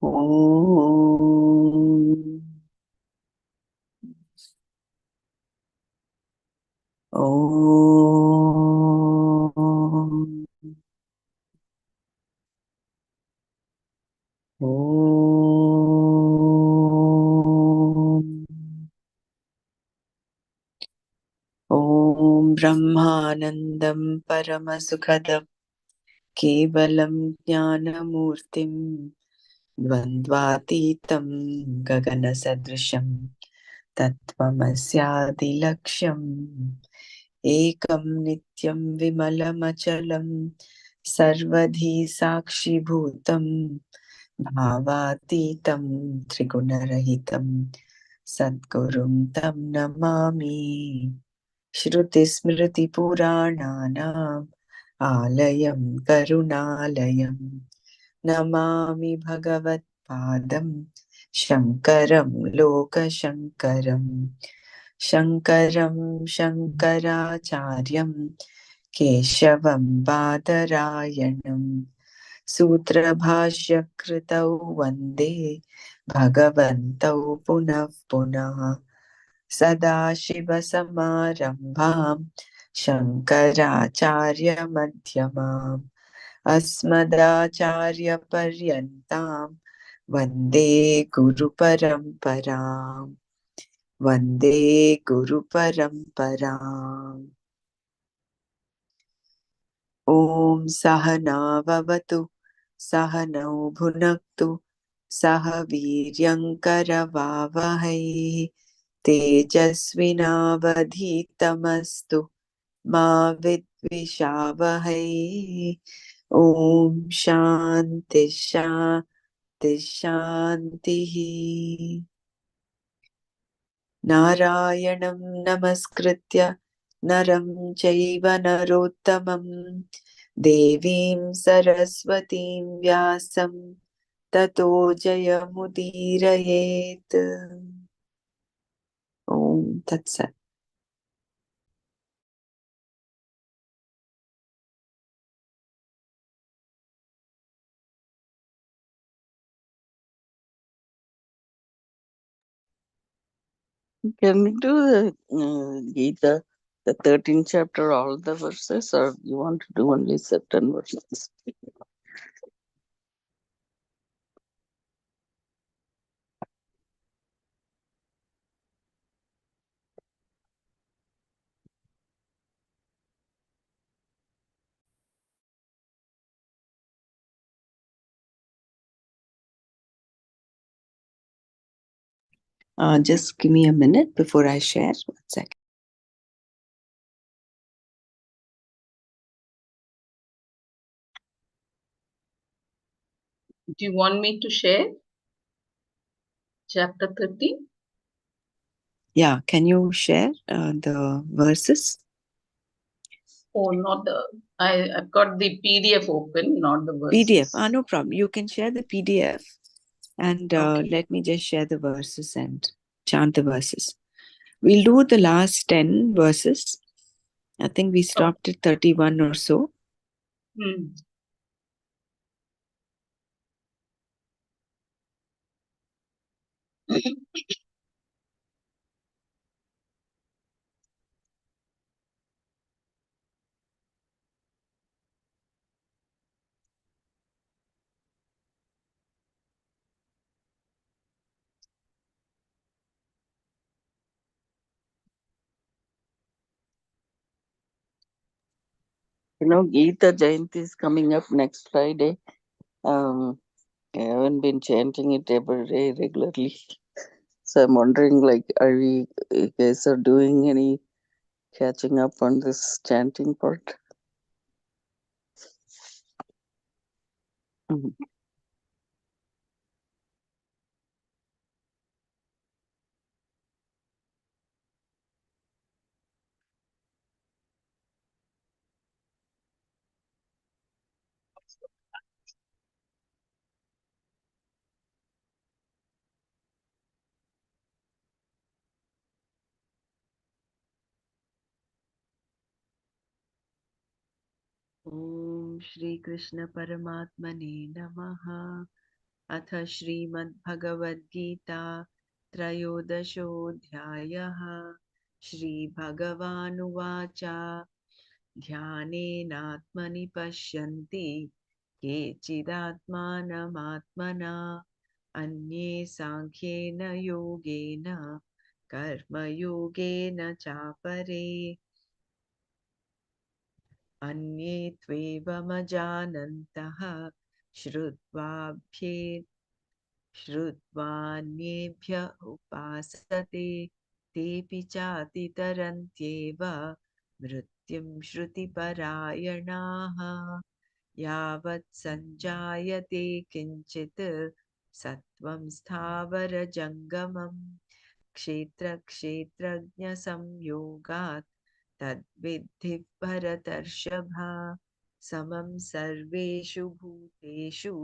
Om. Om. Om. Om Brahmanandam Paramasukadam Kevalam Jnanamurtim Dvandvatitam Gaganasadrisham Tatvamasyadilaksham Ekam Nityam Vimalamachalam Sarvadhi Sakshibhutam Bhavaतीतं त्रिगुणरहितं सद्गुरुं तं नमामि श्रुतिस्मृतिपुराणानाम् आलयं करुणालयं नमामि भगवत्पादं शङ्करं लोकशङ्करं शङ्करं शङ्कराचार्यं केशवं बादरायणं सूत्रभाष्यकृतौ वन्दे भगवन्तौ पुनः पुनः सदाशिवसमारम्भां शङ्कराचार्यमध्यमाम् अस्मदाचार्यपर्यन्तां वन्दे गुरुपरम्पराम् वन्दे गुरुपरम्पराम् ॐ सहना भवतु सहनौ भुनक्तु सह वीर्यङ्करवावहै तेजस्विनावधीतमस्तु मा विद्विषावहै ॐ शान्ति शान्ति शान्तिः नारायणं नमस्कृत्य नरं चैव नरोत्तमं देवीं सरस्वतीं व्यासं ततो जयमुदीरयेत् ॐ तत्सत् Can we do the Gita, the 13th chapter, all the verses, or you want to do only certain verses? just give me a minute before I share. One second. Do you want me to share chapter 13? Yeah, can you share the verses? Oh, not the. I've got the PDF open, not the verses. PDF. No problem. You can share the PDF, and Okay. let me just share the verses and chant the verses. We'll do the last 10 verses. I think we stopped at 31 or so. You know, Gita Jayanti is coming up next Friday. I haven't been chanting it every day regularly. So I'm wondering, like, are we, you guys are doing any catching up on this chanting part? Mhm. Om Shri Krishna Paramatmane Namaha अथ श्रीमद्भगवद्गीता त्रयोदशोऽध्यायः। श्रीभगवानुवाच ध्यानेनात्मनि पश्यन्ति केचिदात्मानमात्मना अन्ये साङ्ख्येन योगेन कर्मयोगेन चापरे अन्ये त्वेवमजानन्तः श्रुत्वान्येभ्य उपासते तेऽपि चातितरन्त्येव मृत्युं श्रुतिपरायणाः यावत् सञ्जायते किञ्चित् सत्त्वं स्थावरजङ्गमम् क्षेत्रक्षेत्रज्ञसंयोगात् तद्विद्धि भरतर्षभ समं सर्वेषु भूतेषु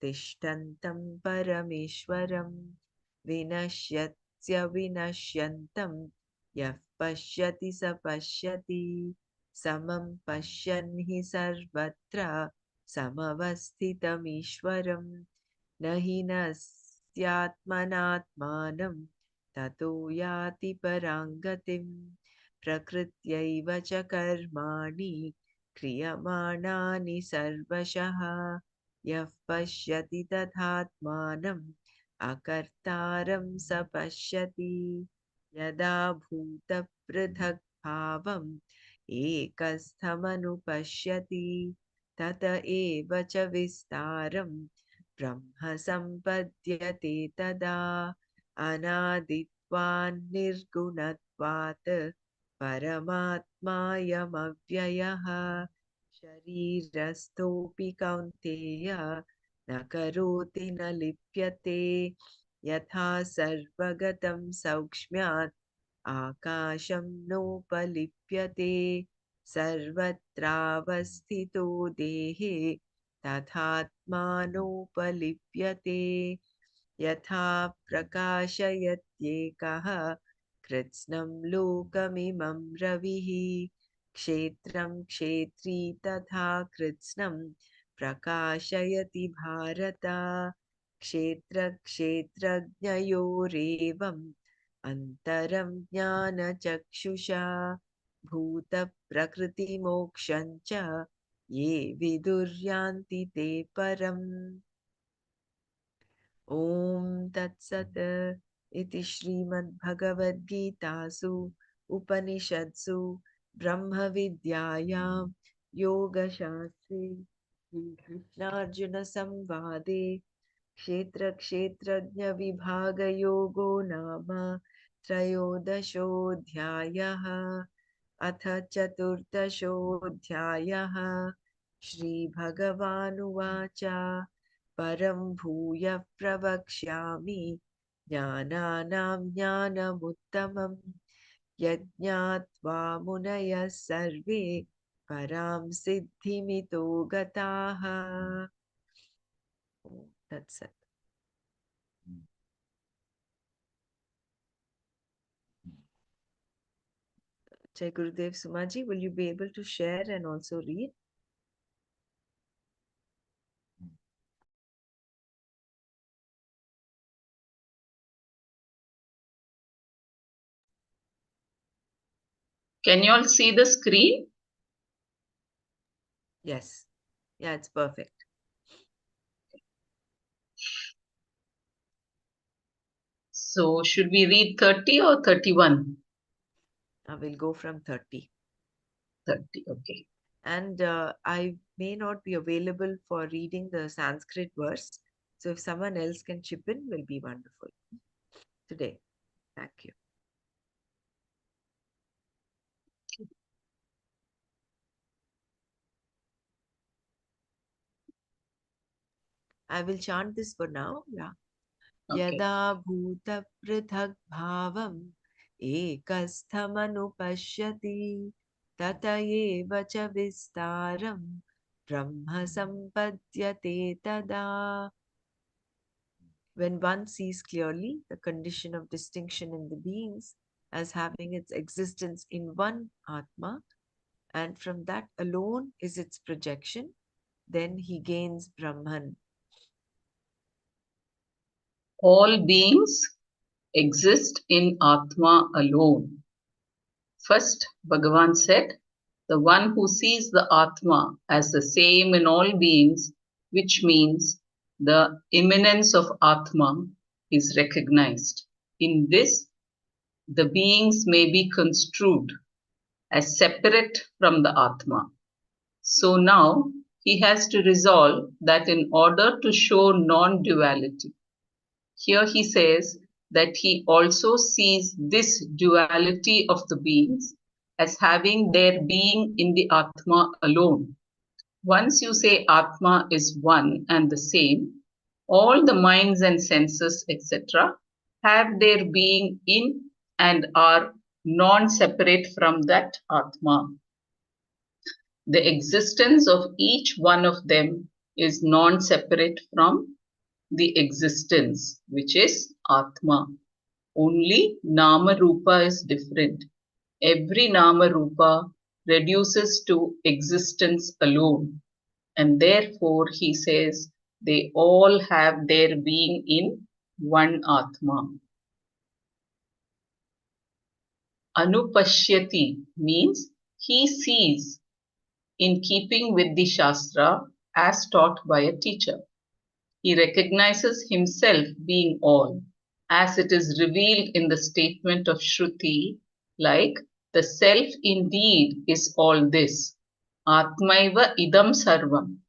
तिष्ठन्तं परमेश्वरं विनश्यत्स्य विनश्यन्तं यः पश्यति स पश्यति समं पश्यन् हि सर्वत्र समवस्थितमीश्वरं न हि नस्त्यात्मनात्मानं ततो याति परां गतिम् प्रकृत्यैव च कर्माणि क्रियमाणानि सर्वशः यः पश्यति तथात्मानम् अकर्तारं स पश्यति यदा भूतपृथग्भावम् एकस्थमनुपश्यति तत एव च विस्तारं ब्रह्म सम्पद्यते तदा अनादित्वान् निर्गुणत्वात् परमात्मायमव्ययः शरीरस्थोऽपि कौन्तेय न करोति न लिप्यते यथा सर्वगतं सौक्ष्म्यात् आकाशं नोपलिप्यते सर्वत्रावस्थितो देहे तथात्मानोपलिप्यते यथा प्रकाशयत्येकः कृत्स्नं लोकमिमं रविः क्षेत्रं क्षेत्री तथा कृत्स्नं प्रकाशयति भारत क्षेत्रक्षेत्रज्ञयोरेवम् अन्तरं ज्ञानचक्षुषा भूतप्रकृतिमोक्षं च ये विदुर्यान्ति ते परम् ॐ तत्सत् इति श्रीमद्भगवद्गीतासु उपनिषत्सु ब्रह्मविद्यायां योगशास्त्रे श्रीकृष्णार्जुनसंवादे क्षेत्रक्षेत्रज्ञविभागयोगो नाम त्रयोदशोऽध्यायः। अथ चतुर्दशोऽध्यायः। श्रीभगवानुवाच परं भूयः प्रवक्ष्यामि ज्ञानानां ज्ञानमुत्तमम् यज्ञात्वा मुनयः सर्वे परां सिद्धिमितो गताः। That's it. Jai Gurudev Sumaji, will you be able to share and also read? Can you all see the screen? Yes. Yeah, it's perfect. So should we read 30 or 31? I will go from 30. 30, okay. And I may not be available for reading the Sanskrit verse. So if someone else can chip in, will be wonderful today. Thank you. I will chant this for now. Yeah. Okay. Yada bhuta prithak bhavam ekasthamanupashyati tata eva cha vistaram brahma sampadyate tada. When one sees clearly the condition of distinction in the beings as having its existence in one Atma, and from that alone is its projection, then he gains Brahman. All beings exist in Atma alone. First, Bhagavan said, the one who sees the Atma as the same in all beings, which means the immanence of Atma, is recognized. In this, the beings may be construed as separate from the Atma. So now he has to resolve that in order to show non-duality, here he says that he also sees this duality of the beings as having their being in the Atma alone. Once you say Atma is one and the same, all the minds and senses, etc., have their being in and are non-separate from that Atma. The existence of each one of them is non-separate from the existence, which is Atma. Only Nama Rupa is different. Every Nama Rupa reduces to existence alone. And therefore, he says, they all have their being in one Atma. Anupashyati means he sees in keeping with the Shastra as taught by a teacher. He recognizes himself being all, as it is revealed in the statement of Shruti, like the self indeed is all this. Atmaiva idam sarvam.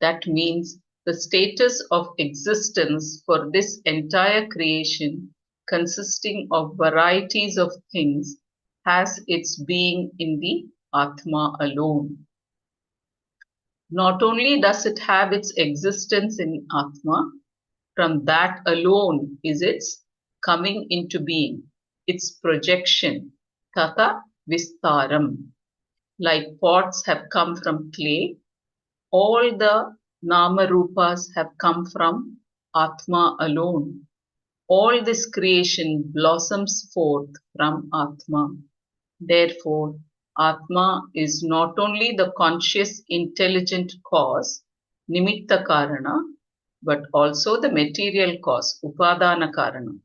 That means the status of existence for this entire creation, consisting of varieties of things, has its being in the Atma alone. Not only does it have its existence in Atma, from that alone is its coming into being, its projection, tata vistaram. Like pots have come from clay, all the nama rupas have come from Atma alone. All this creation blossoms forth from Atma. Therefore, Atma is not only the conscious intelligent cause, nimitta karana, but also the material cause, upadana karana.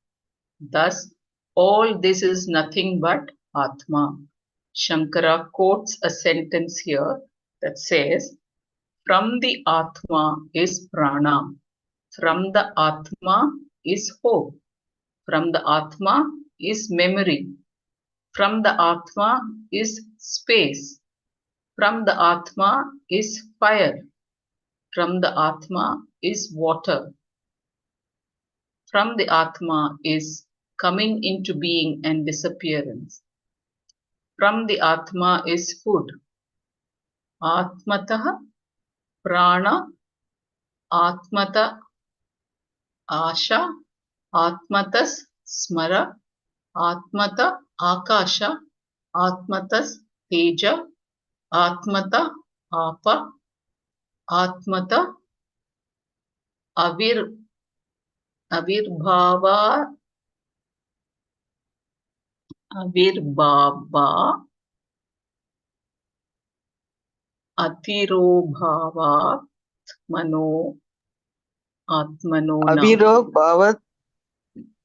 Thus, all this is nothing but Atma. Shankara quotes a sentence here that says, from the Atma is prana, from the Atma is hope, from the Atma is memory, from the Atma is space, from the Atma is fire, from the Atma is water, from the Atma is coming into being and disappearance. From the Atma is food. Atmatah prana, Atmata asha, Atmatas smara, Atmata akasha, Atmatas teja, Atmata apa, Atmata avirbhava, avirbhava, atirobhava, mano, atmanona. Aviro bhavat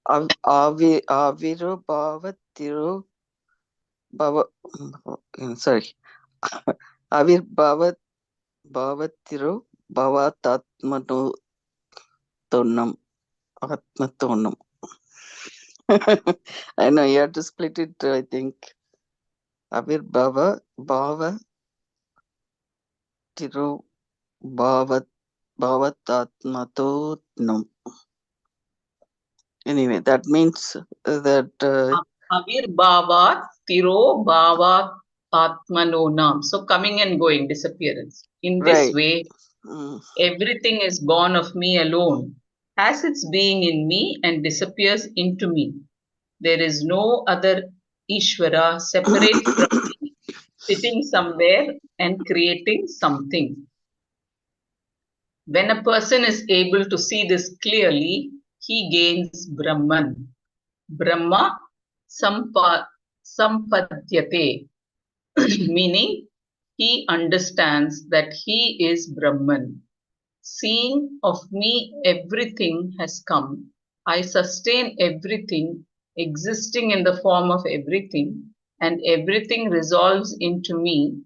aviro bhavat tiro bhava. Sorry. Avir bhavat bhavatiro bhavatatmano tonam atmatonam. I know you have to split it. I think avir bhava tiro bhavatatmatonam. Anyway, that means that Avirbhavat tiro bhavat atmanonam. So coming and going, disappearance. In this right. way, everything is born of me alone, has its being in me and disappears into me. There is no other Ishvara separate from me, sitting somewhere and creating something. When a person is able to see this clearly, he gains Brahman. Brahma sampadyate, meaning he understands that he is Brahman. Seeing of me everything has come, I sustain everything existing in the form of everything, and everything resolves into me,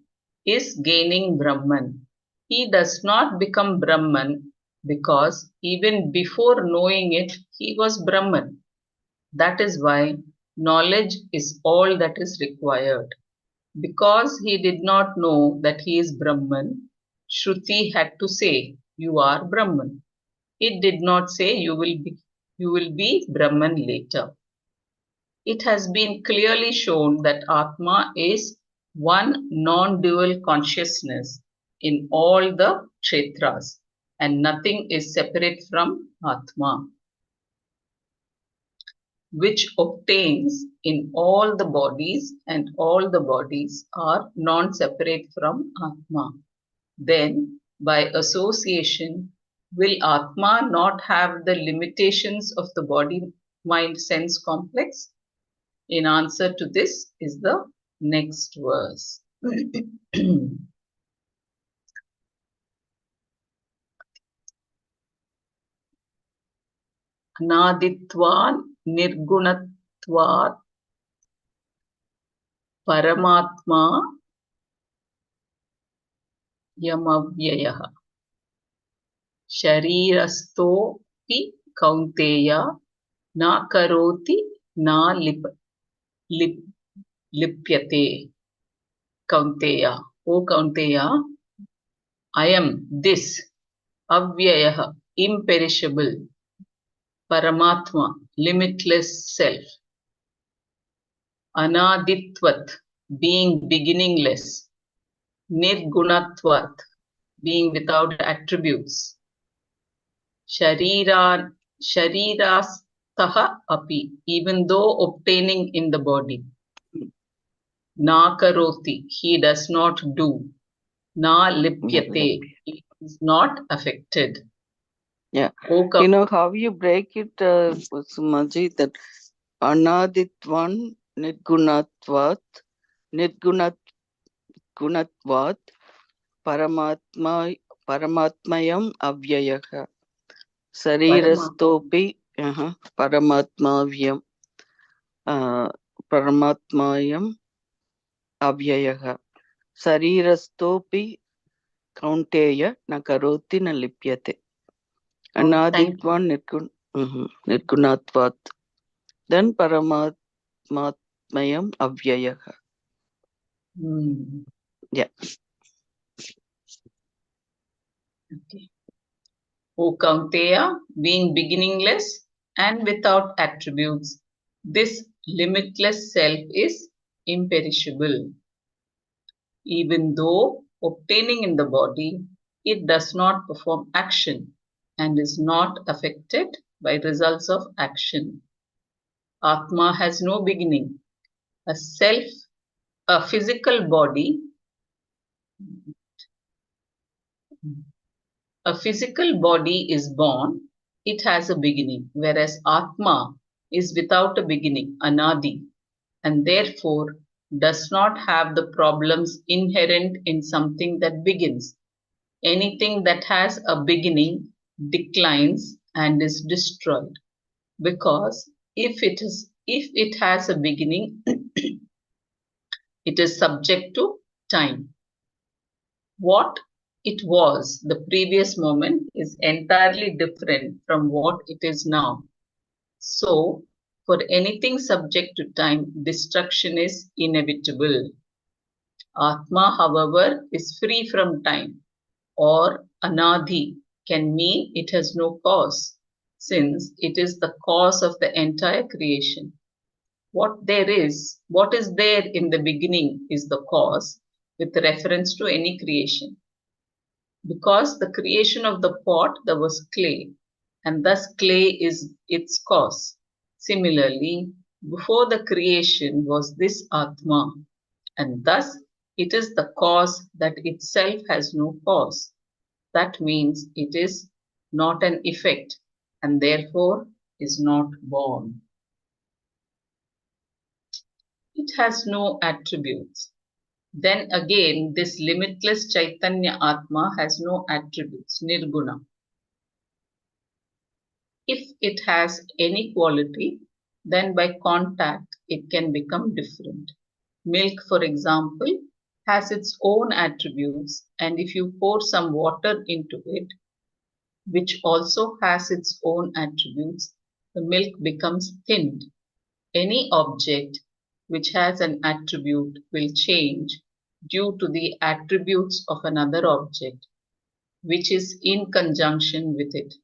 is gaining Brahman. He does not become Brahman because even before knowing it, he was Brahman. That is why knowledge is all that is required. Because he did not know that he is Brahman, Shruti had to say, "You are Brahman." It did not say you will be Brahman later. It has been clearly shown that Atma is one non-dual consciousness in all the kshetras, and nothing is separate from Atma, which obtains in all the bodies, and all the bodies are non-separate from Atma. Then, by association, will Atma not have the limitations of the body mind sense complex? In answer to this is the next verse. Anaditvan nirgunatvat paramatma yamavyayah sharirasthopi kaunteya na karoti na lip, lipyate. Kaunteya. O Kaunteya, I am this, avyayah, imperishable, Paramatma, limitless self, Anaditvat, being beginningless, Nirgunatvat, being without attributes, Shariran, Sharirastaha api, even though obtaining in the body, Na karoti, he does not do, Na lipyate, he is not affected. Yeah. O You know how you break it, Sumaji, that Anaditvan Nirgunatvat Nirgunatvat Paramatmayam Avyayah Sarirastopi Paramatmavyam Paramatmayam Avyayah Sarirastopi Kaunteya Nakaroti na Lipyate thank you. Anaditvan Nirgunatvat then Paramatmayam Avyayah. Yeah. Okay. O Kaunteya, being beginningless and without attributes, this limitless self is imperishable. Even though obtaining in the body, it does not perform action and is not affected by results of action. Atma has no beginning. A self, a physical body, a physical body is born, it has a beginning, whereas Atma is without a beginning, Anadi, and therefore does not have the problems inherent in something that begins. Anything that has a beginning declines and is destroyed, because if it has a beginning, it is subject to time. What it was the previous moment is entirely different from what it is now. So, for anything subject to time, destruction is inevitable. Atma, however, is free from time, or anadi can mean it has no cause, since it is the cause of the entire creation. What is there in the beginning is the cause with reference to any creation. Because the creation of the pot, there was clay, and thus clay is its cause. Similarly, before the creation was this Atma, and thus it is the cause that itself has no cause. That means it is not an effect, and therefore is not born. It has no attributes. Then again, this limitless Chaitanya Atma has no attributes, Nirguna. If it has any quality, then by contact it can become different. Milk, for example, has its own attributes, and if you pour some water into it, which also has its own attributes, the milk becomes thinned. Any object which has an attribute will change due to the attributes of another object which is in conjunction with it.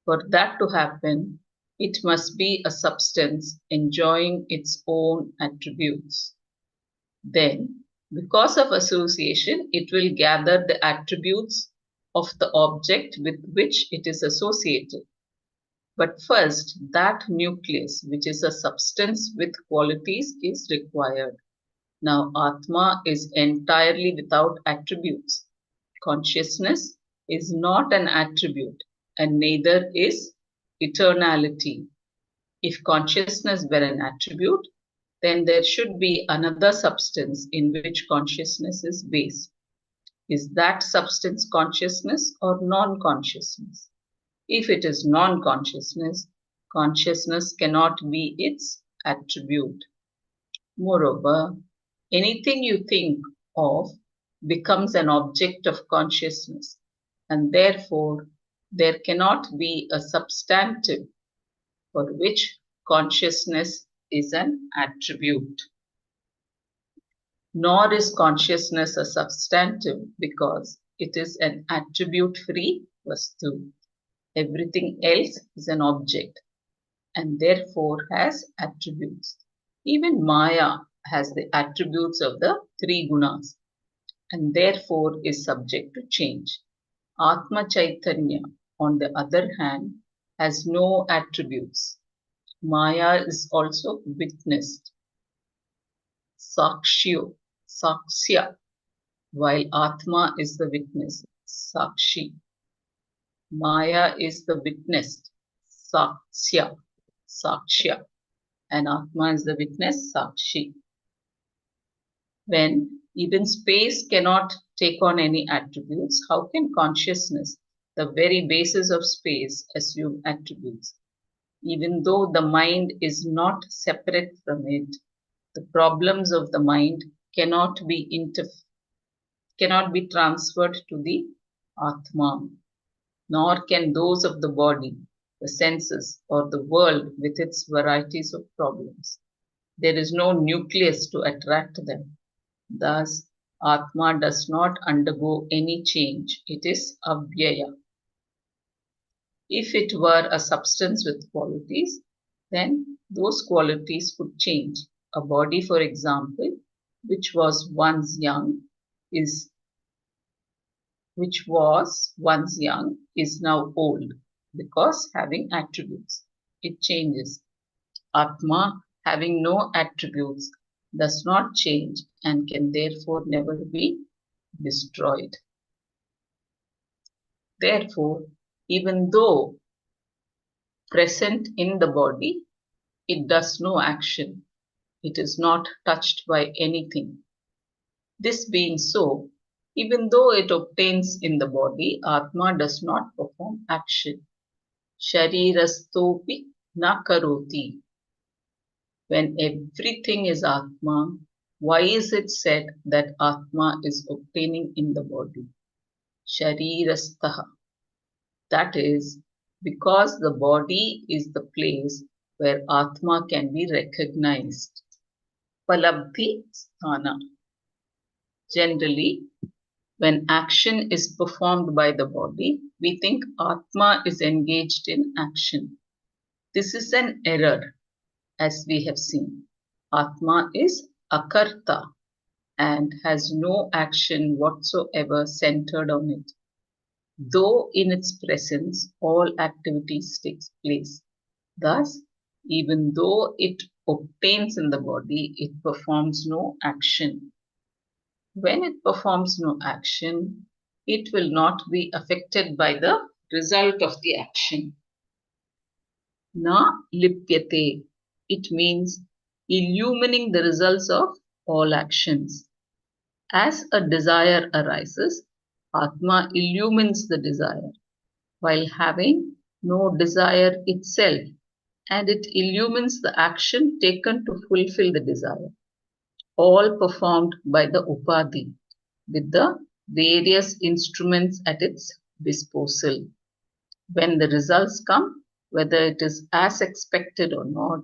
For that to happen, it must be a substance enjoying its own attributes. Then, because of association, it will gather the attributes of the object with which it is associated. But first, that nucleus, which is a substance with qualities, is required. Now, Atma is entirely without attributes. Consciousness is not an attribute, and neither is eternality. If consciousness were an attribute, then there should be another substance in which consciousness is based. Is that substance consciousness or non-consciousness? If it is non-consciousness, consciousness cannot be its attribute. Moreover, anything you think of becomes an object of consciousness, and therefore there cannot be a substantive for which consciousness is an attribute. Nor is consciousness a substantive because it is an attribute-free vastu. Everything else is an object and therefore has attributes. Even Maya has the attributes of the three gunas and therefore is subject to change. Atma Chaitanya, on the other hand, has no attributes. Maya is also witnessed, Sakshyo, Saksya, while Atma is the witness, Sakshi. Maya is the witnessed, Saksya, Sakshya, and Atma is the witness, Sakshi. When even space cannot take on any attributes, how can consciousness, the very basis of space, assume attributes? Even though the mind is not separate from it, the problems of the mind cannot be transferred to the Atma, nor can those of the body, the senses, or the world with its varieties of problems. There is no nucleus to attract them. Thus, Atma does not undergo any change. It is avyaya. If it were a substance with qualities, then those qualities would change. A body, for example, which was once young, is now old because having attributes. It changes. Atma, having no attributes, does not change and can therefore never be destroyed. Therefore, even though present in the body, it does no action. It is not touched by anything. This being so, even though it obtains in the body, Atma does not perform action. Sharirastopi na karoti. When everything is Atma, why is it said that Atma is obtaining in the body? Sharirastaha. That is, because the body is the place where Atma can be recognized. Palabdhi sthana. Generally, when action is performed by the body, we think Atma is engaged in action. This is an error, as we have seen. Atma is akarta and has no action whatsoever centered on it. Though in its presence all activities takes place. Thus, even though it obtains in the body, it performs no action. When it performs no action, it will not be affected by the result of the action. Na lipyate. It means illumining the results of all actions. As a desire arises, Atma illumines the desire. While having no desire itself, and it illumines the action taken to fulfill the desire, all performed by the upadhi with the various instruments at its disposal. When the results come, whether it is as expected or not,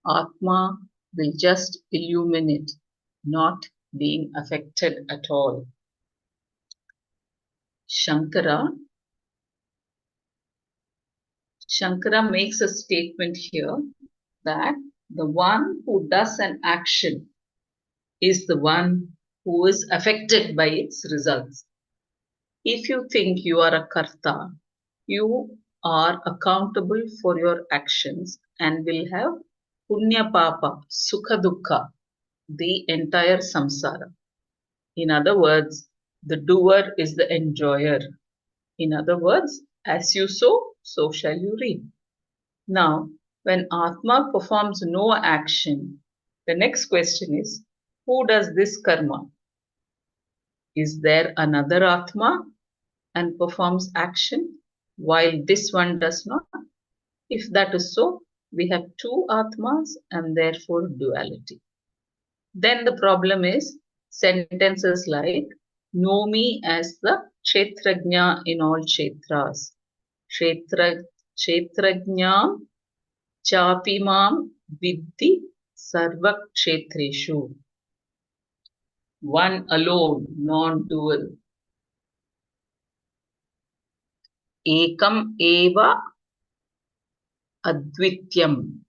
Atma will just illuminate, not being affected at all. Shankara makes a statement here that the one who does an action is the one who is affected by its results. If you think you are a karta, you are accountable for your actions and will have punya papa, sukha dukkha, the entire samsara. In other words, the doer is the enjoyer. In other words, as you sow, so shall you reap. Now, when Atma performs no action, the next question is, who does this karma? Is there another Atma and performs action while this one does not? If that is so, we have two Atmas and therefore duality. Then the problem is sentences like, know me as the Kshetrajna in all Kshetras. Kshetrajna chapimam vidhi sarva kshetreshu. One alone, non-dual. Ekam eva advityam.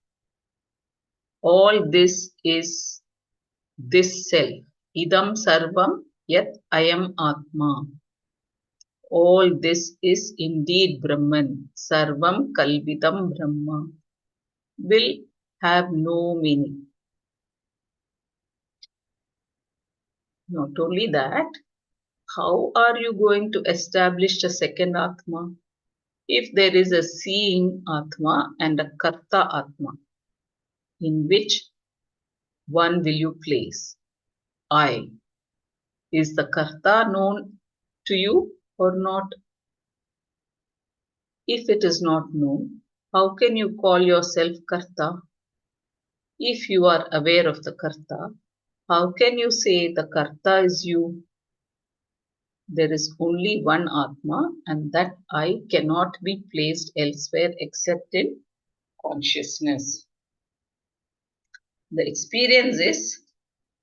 All this is this self. Idam sarvam yat ayam atma. All this is indeed Brahman. Sarvam kalvitam Brahma. Will have no meaning. Not only that, how are you going to establish a second Atma if there is a seeing Atma and a Karta Atma? In which one will you place? I. Is the Karta known to you or not? If it is not known, how can you call yourself Karta? If you are aware of the Karta, how can you say the Karta is you? There is only one Atma, and that I cannot be placed elsewhere except in consciousness. The experience is,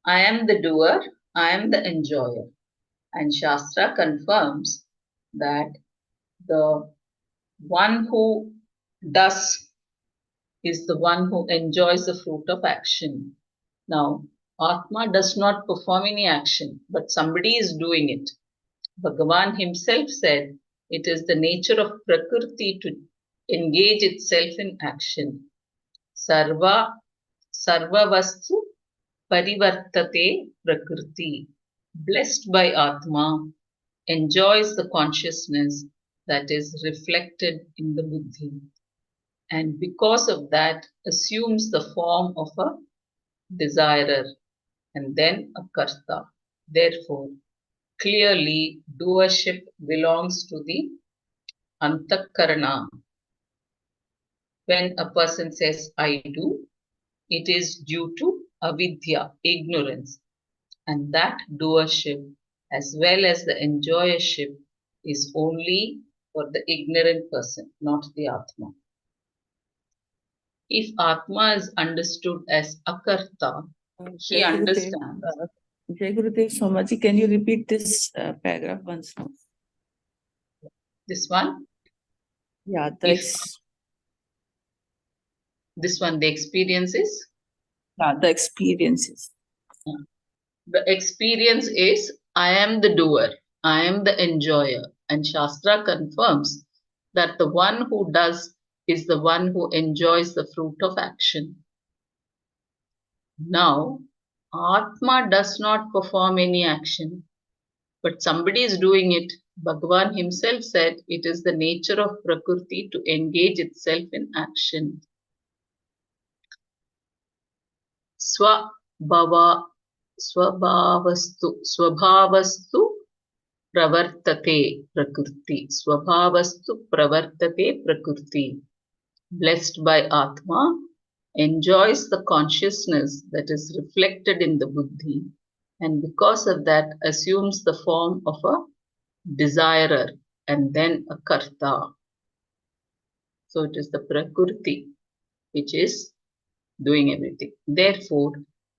I am the doer, I am the enjoyer. And Shastra confirms that the one who does is the one who enjoys the fruit of action. Now, Atma does not perform any action, but somebody is doing it. Bhagavan himself said it is the nature of Prakriti to engage itself in action. Sarva vastu parivartate Prakriti. Blessed by Atma, enjoys the consciousness that is reflected in the buddhi, and because of that assumes the form of a desirer and then a karta. Therefore, clearly doership belongs to the antakarana. When a person says I do, it is due to avidya, ignorance, and that doership as well as the enjoyership is only for the ignorant person, not the Atma. If Atma is understood as akarta, he Jai Gurudev, understands. Jai Gurudev Somaji, can you repeat this paragraph once more? This one, Yeah, if this one, the experience is, the experiences. the experience is I am the doer, I am the enjoyer, and Shastra confirms that the one who does is the one who enjoys the fruit of action. Now, Atma does not perform any action, but somebody is doing it. Bhagavan himself said it is the nature of Prakriti to engage itself in action. Swabhavastu Pravartate Prakriti. Swabhavastu Pravartate Prakriti. Blessed by Atma, enjoys the consciousness that is reflected in the buddhi, and because of that assumes the form of a desirer and then a karta. So it is the prakriti which is doing everything. Therefore,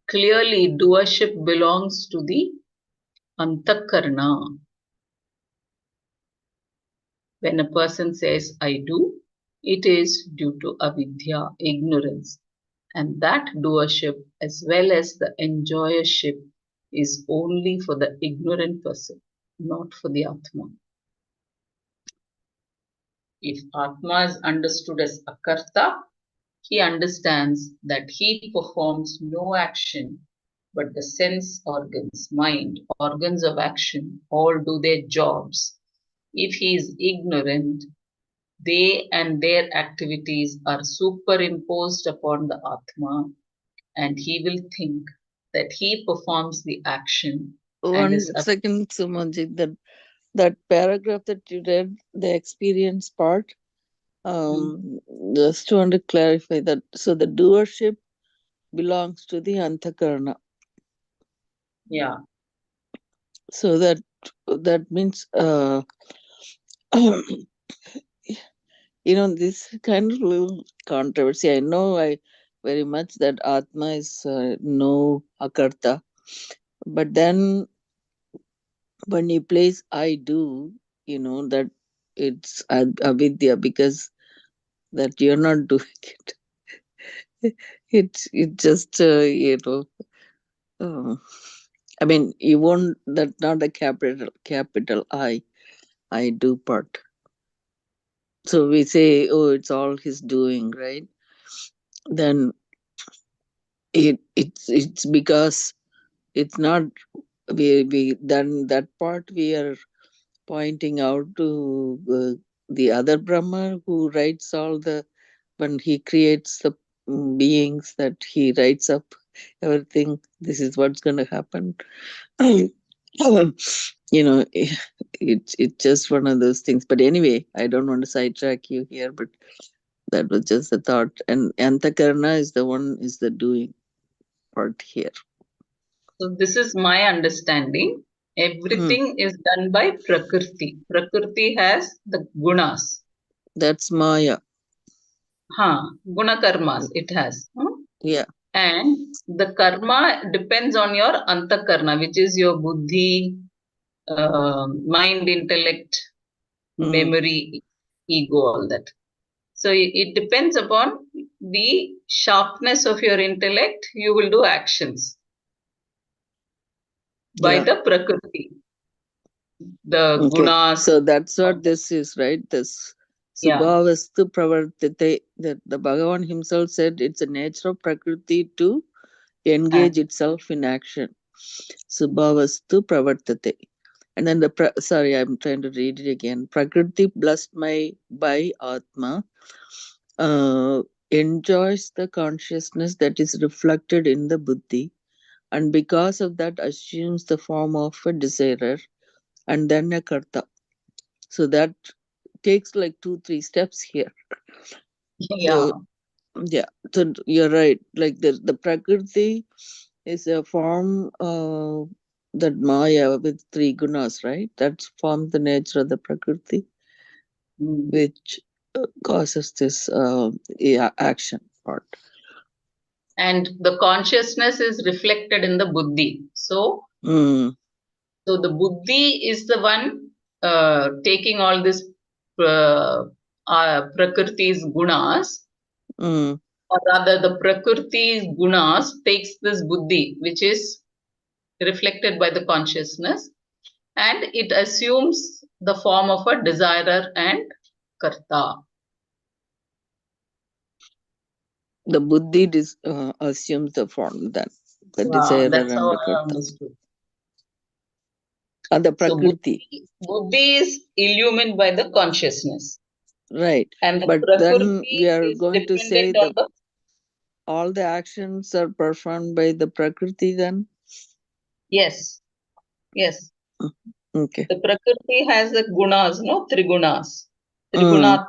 clearly doership belongs to the antakarna. When a person says I do, it is due to avidya, ignorance. And that doership as well as the enjoyership is only for the ignorant person, not for the Atma. If Atma is understood as Akarta, he understands that he performs no action, but the sense organs, mind, organs of action, all do their jobs. If he is ignorant, they and their activities are superimposed upon the Atma, and he will think that he performs the action and is One second, Sumanjit, that paragraph that you read, the experience part, just want to clarify that. So the doership belongs to the antakarna. yeah. So that means this kind of little controversy. I know I very much that Atma is no akarta, but then when he plays I do, that it's avidya because that you're not doing it. It just uh, I mean you won't, that not a capital I do part. So we say, oh, it's all his doing, right? Then it's because it's not, we then that part we are pointing out to the other Brahma who writes all the, when he creates the beings, that he writes up everything. This is what's going to happen. It's just one of those things. But anyway, I don't want to sidetrack you here, but that was just a thought. And Antakarna is the doing part here. So this is my understanding. Hmm. Everything is done by Prakriti. Prakriti has the gunas. That's Maya. Guna karmas it has. Yeah. And the karma depends on your antakarna, which is your buddhi, mind, intellect, Mm. memory, ego, all that. So it depends upon the sharpness of your intellect. You will do actions by Yeah. the prakriti, the Okay. gunas. So that's what this is, right? This Yeah, Subhavastu Pravartate, that the Bhagavan himself said it's a nature of Prakriti to engage act. itself in action. Subhavastu Pravartate. And then sorry, I'm trying to read it again. Prakriti blessed by Atma enjoys the consciousness that is reflected in the buddhi, and because of that assumes the form of a desirer and then a karta. So that takes like 2-3 steps here. Yeah. So yeah, so you're right. Like the prakriti is a form that Maya with 3 gunas, right? That forms the nature of the prakriti, Mm. which causes this action part. And the consciousness is reflected in the buddhi. Mm, So the buddhi is the one taking all this uh, prakriti's gunas, mm. or rather the prakriti's gunas takes this buddhi, which is reflected by the consciousness, and it assumes the form of a desirer and karta. The buddhi assumes the form then, the Yeah, desire that's and how the I karta. understood. And the So prakriti, buddhi is illumined by the consciousness, right. and the But then we prakriti are is going to say dependent on the the. all the actions are performed by the prakriti then. Yes, yes. Okay. The Prakriti has the gunas, no? Trigunas. Mm. Trigunat.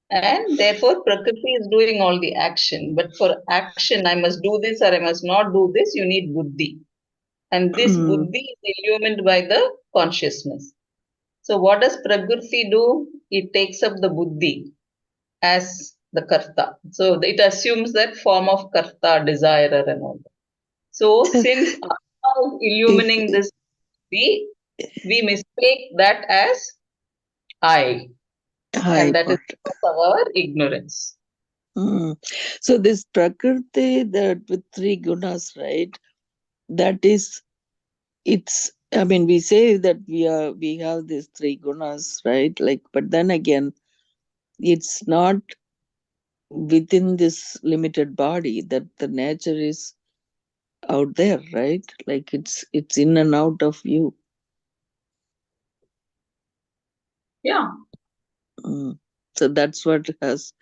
And therefore, Prakriti is doing all the action. But for action, I must do this or I must not do this, you need buddhi. And this Mm. buddhi is illumined by the consciousness. So, what does Prakriti do? It takes up the buddhi as the karta. So, it assumes that form of karta, desirer, and all that. So, since Atma is If illumining this we mistake that as I, I and that is part. because of our ignorance. Mm. So this Prakriti, that with three gunas, right? That is, it's. I mean, we say that we have these three gunas, right? Like, but then again, it's not within this limited body. That the nature is out there, right? Like it's in and out of you. Yeah. Mm. So that's what has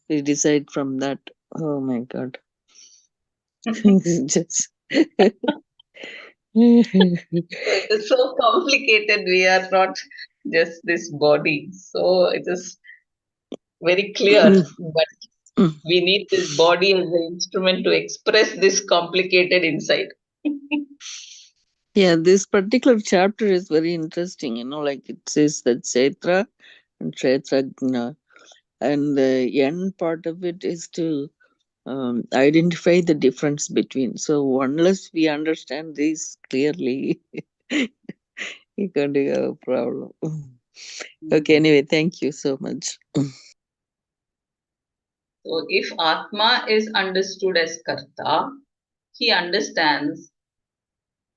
we decide from that. Oh my God. Just So it is so complicated. We are not just this body. So it is very clear. But we need this body as an instrument to express this complicated insight. Yeah, this particular chapter is very interesting. Like it says that Kshetra and Kshetrajna, and the end part of it is to identify the difference between. So unless we understand this clearly, you're going to have a problem. Okay, Mm. anyway, thank you so much. So if Atma is understood as Karta, he understands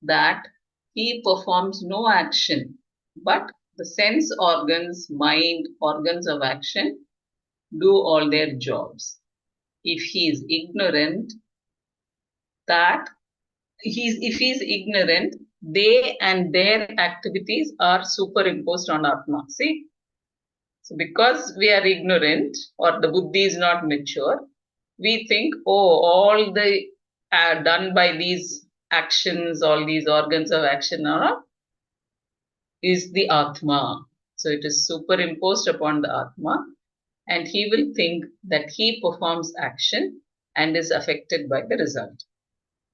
that he performs no action, but the sense organs, mind, organs of action do all their jobs. If he is ignorant, that if he is ignorant, they and their activities are superimposed on Atma. See? So because we are ignorant or the buddhi is not mature, we think, oh, all the done by these actions, all these organs of action are is the Atma. So it is superimposed upon the Atma, and he will think that he performs action and is affected by the result.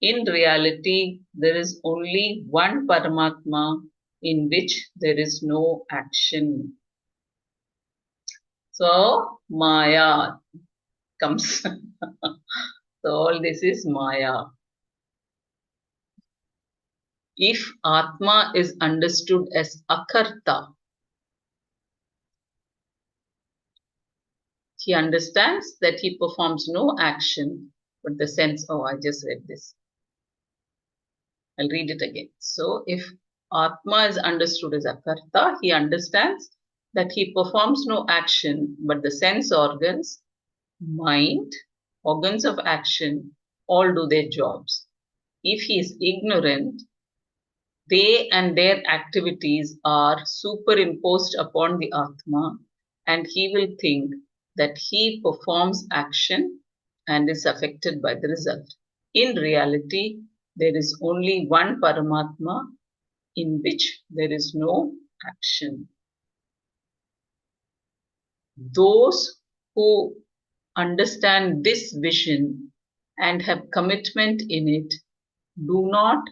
In reality, there is only one Paramatma in which there is no action. So, Maya comes. So, all this is Maya. If Atma is understood as Akarta, he understands that he performs no action, but the sense, oh, I just read this. I'll read it again. So, if Atma is understood as Akarta, he understands that he performs no action, but the sense organs, mind, organs of action, all do their jobs. If he is ignorant, they and their activities are superimposed upon the Atma, and he will think that he performs action and is affected by the result. In reality, there is only one Paramatma in which there is no action. Those who understand this vision and have commitment in it do not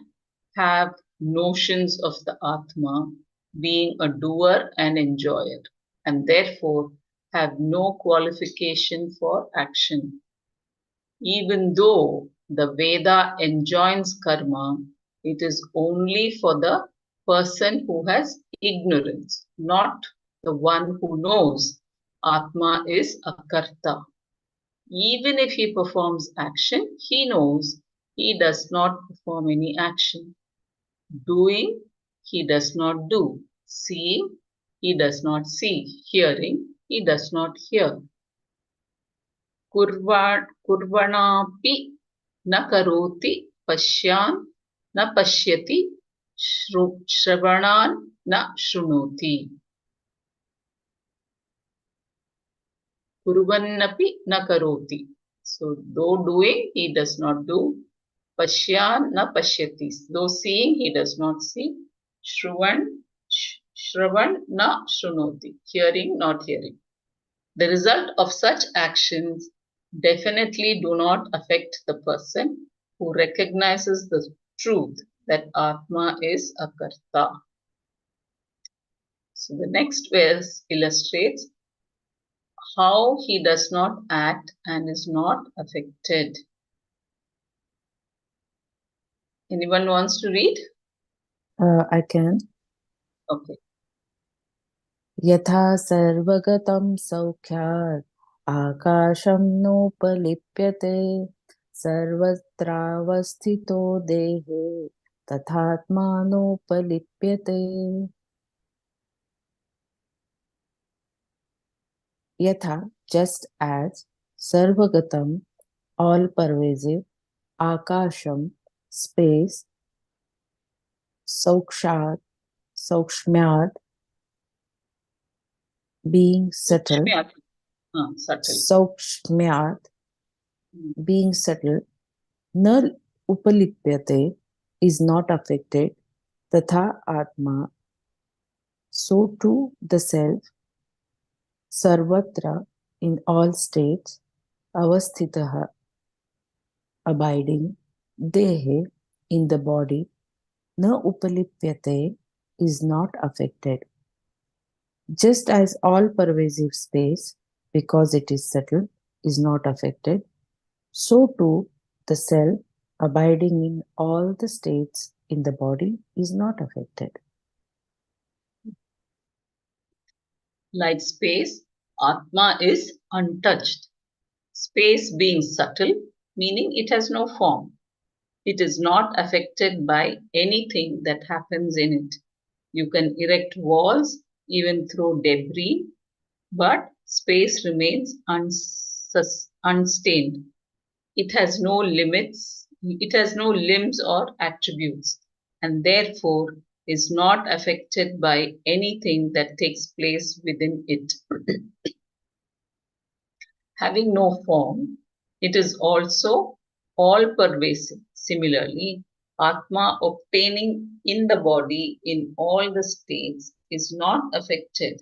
have notions of the Atma being a doer and enjoyer, and therefore have no qualification for action. Even though the Veda enjoins karma, it is only for the person who has ignorance, not the one who knows Atma is a karta. Even if he performs action, he knows he does not perform any action. Doing, he does not do. Seeing, he does not see. Hearing, he does not hear. Kurvanapi na karoti pashyan na pashyati shravanaan na shrunoti. Kurvannapi na karoti. So, though doing, he does not do. Pashyan na pashyati. Though seeing, he does not see. Shravan na shrunoti. Hearing, not hearing. The result of such actions definitely do not affect the person who recognizes the truth that Atma is a karta. So the next verse illustrates how he does not act and is not affected. Anyone wants to read? I can. Okay. यथा सर्वगतं सौख्यात् आकाशं नोपलिप्यते सर्वत्रावस्थितो देहे तथात्मानोपलिप्यते यथा just as sarvagatam all pervasive akasham space saukshat saukshmyat being subtle Subtle. saukshmyat being subtle न उपलिप्यते is not affected तथा आत्मा so too the self सर्वत्र in all states अवस्थितः abiding देहे in the body न उपलिप्यते is not affected just as all pervasive space because it is subtle is not affected so too the self abiding in all the states in the body is not affected. Like space, Atma is untouched. Space being subtle, meaning it has no form. It is not affected by anything that happens in it. You can erect walls, even throw debris, but space remains unstained. It has no limits, it has no limbs or attributes, and therefore is not affected by anything that takes place within it. Having no form, it is also all pervasive. Similarly, Atma obtaining in the body in all the states is not affected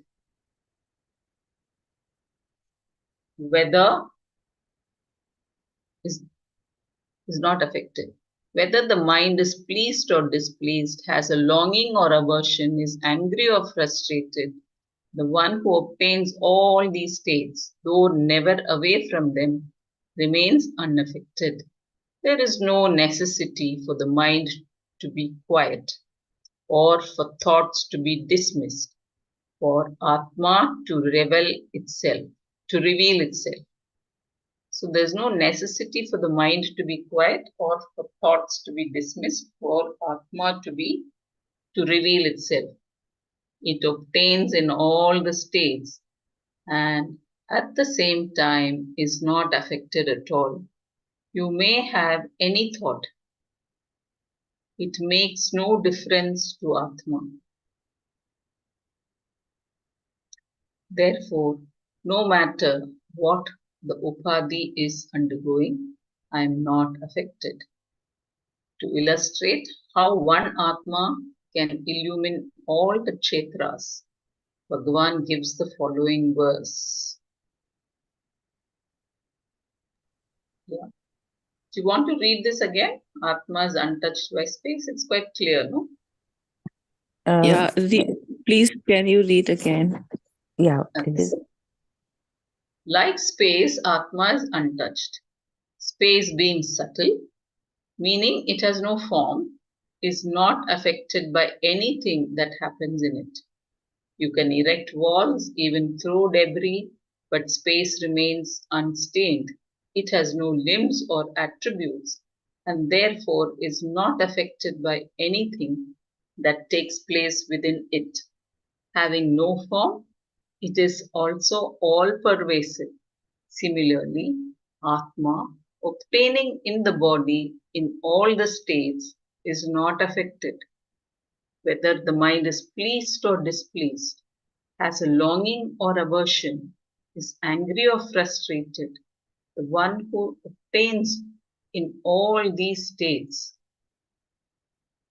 whether is, is not affected. Whether the mind is pleased or displeased, has a longing or aversion, is angry or frustrated, the one who obtains all these states, though never away from them, remains unaffected. There is no necessity for the mind to be quiet or for thoughts to be dismissed, for Atma to reveal itself. So there's no necessity for the mind to be quiet or for thoughts to be dismissed, for Atma to reveal itself. It obtains in all the states and at the same time is not affected at all. You may have any thought. It makes no difference to Atma. Therefore, no matter what the Upadhi is undergoing, I am not affected. To illustrate how one Atma can illumine all the Kshetras, Bhagavan gives the following verse. Yeah. Do you want to read this again? Atma is untouched by space. It's quite clear, no? Uh, Please, can you read again? yeah, Okay. please. Like space, Atma is untouched. Space being subtle, meaning it has no form, is not affected by anything that happens in it. You can erect walls, even throw debris, but space remains unstained. It has no limbs or attributes, and therefore is not affected by anything that takes place within it. Having no form, it is also all pervasive. Similarly, Atma, obtaining in the body in all the states, is not affected. Whether the mind is pleased or displeased, has a longing or aversion, is angry or frustrated, the one who obtains in all these states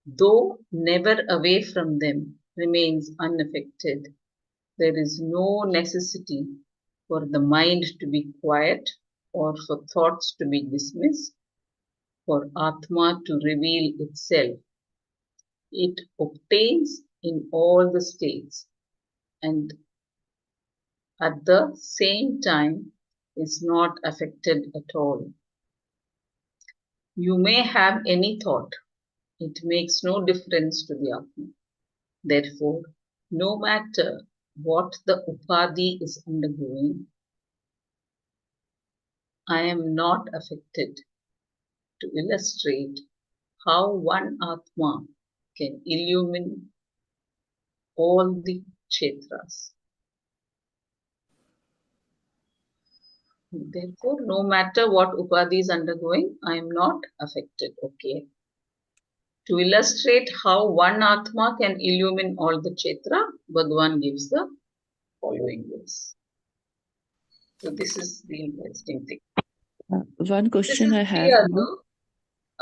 though never away from them, remains unaffected. There is no necessity for the mind to be quiet or for thoughts to be dismissed, for Atma to reveal itself. It obtains in all the states and at the same time is not affected at all. You may have any thought, it makes no difference to the Atma. Therefore, no matter what the Upadhi is undergoing, I am not affected, to illustrate how one Atma can illumine all the kshetras. Therefore, no matter what Upadhi is undergoing, I am not affected. Okay. To illustrate how one Atma can illumine all the kshetra, Bhagavan gives the following verse. So this is the interesting thing. One This question is I have clear, now.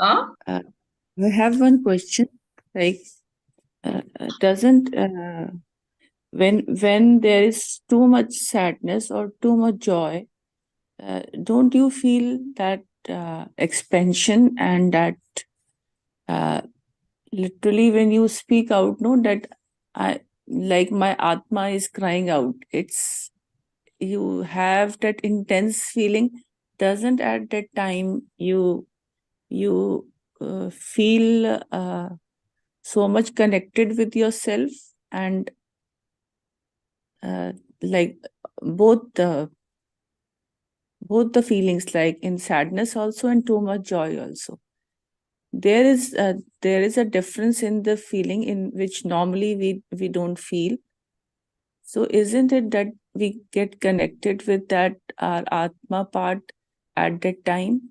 no? Huh? I have one question. Like, doesn't when there is too much sadness or too much joy, don't you feel that expansion and that uh, literally when you speak out, no, that I like my atma is crying out. It's you have that intense feeling. Doesn't at that time you feel so much connected with yourself and uh, like both the both the feelings, like in sadness also and too much joy also, there is a difference in the feeling in which normally we don't feel. So isn't it that we get connected with that our atma part at that time?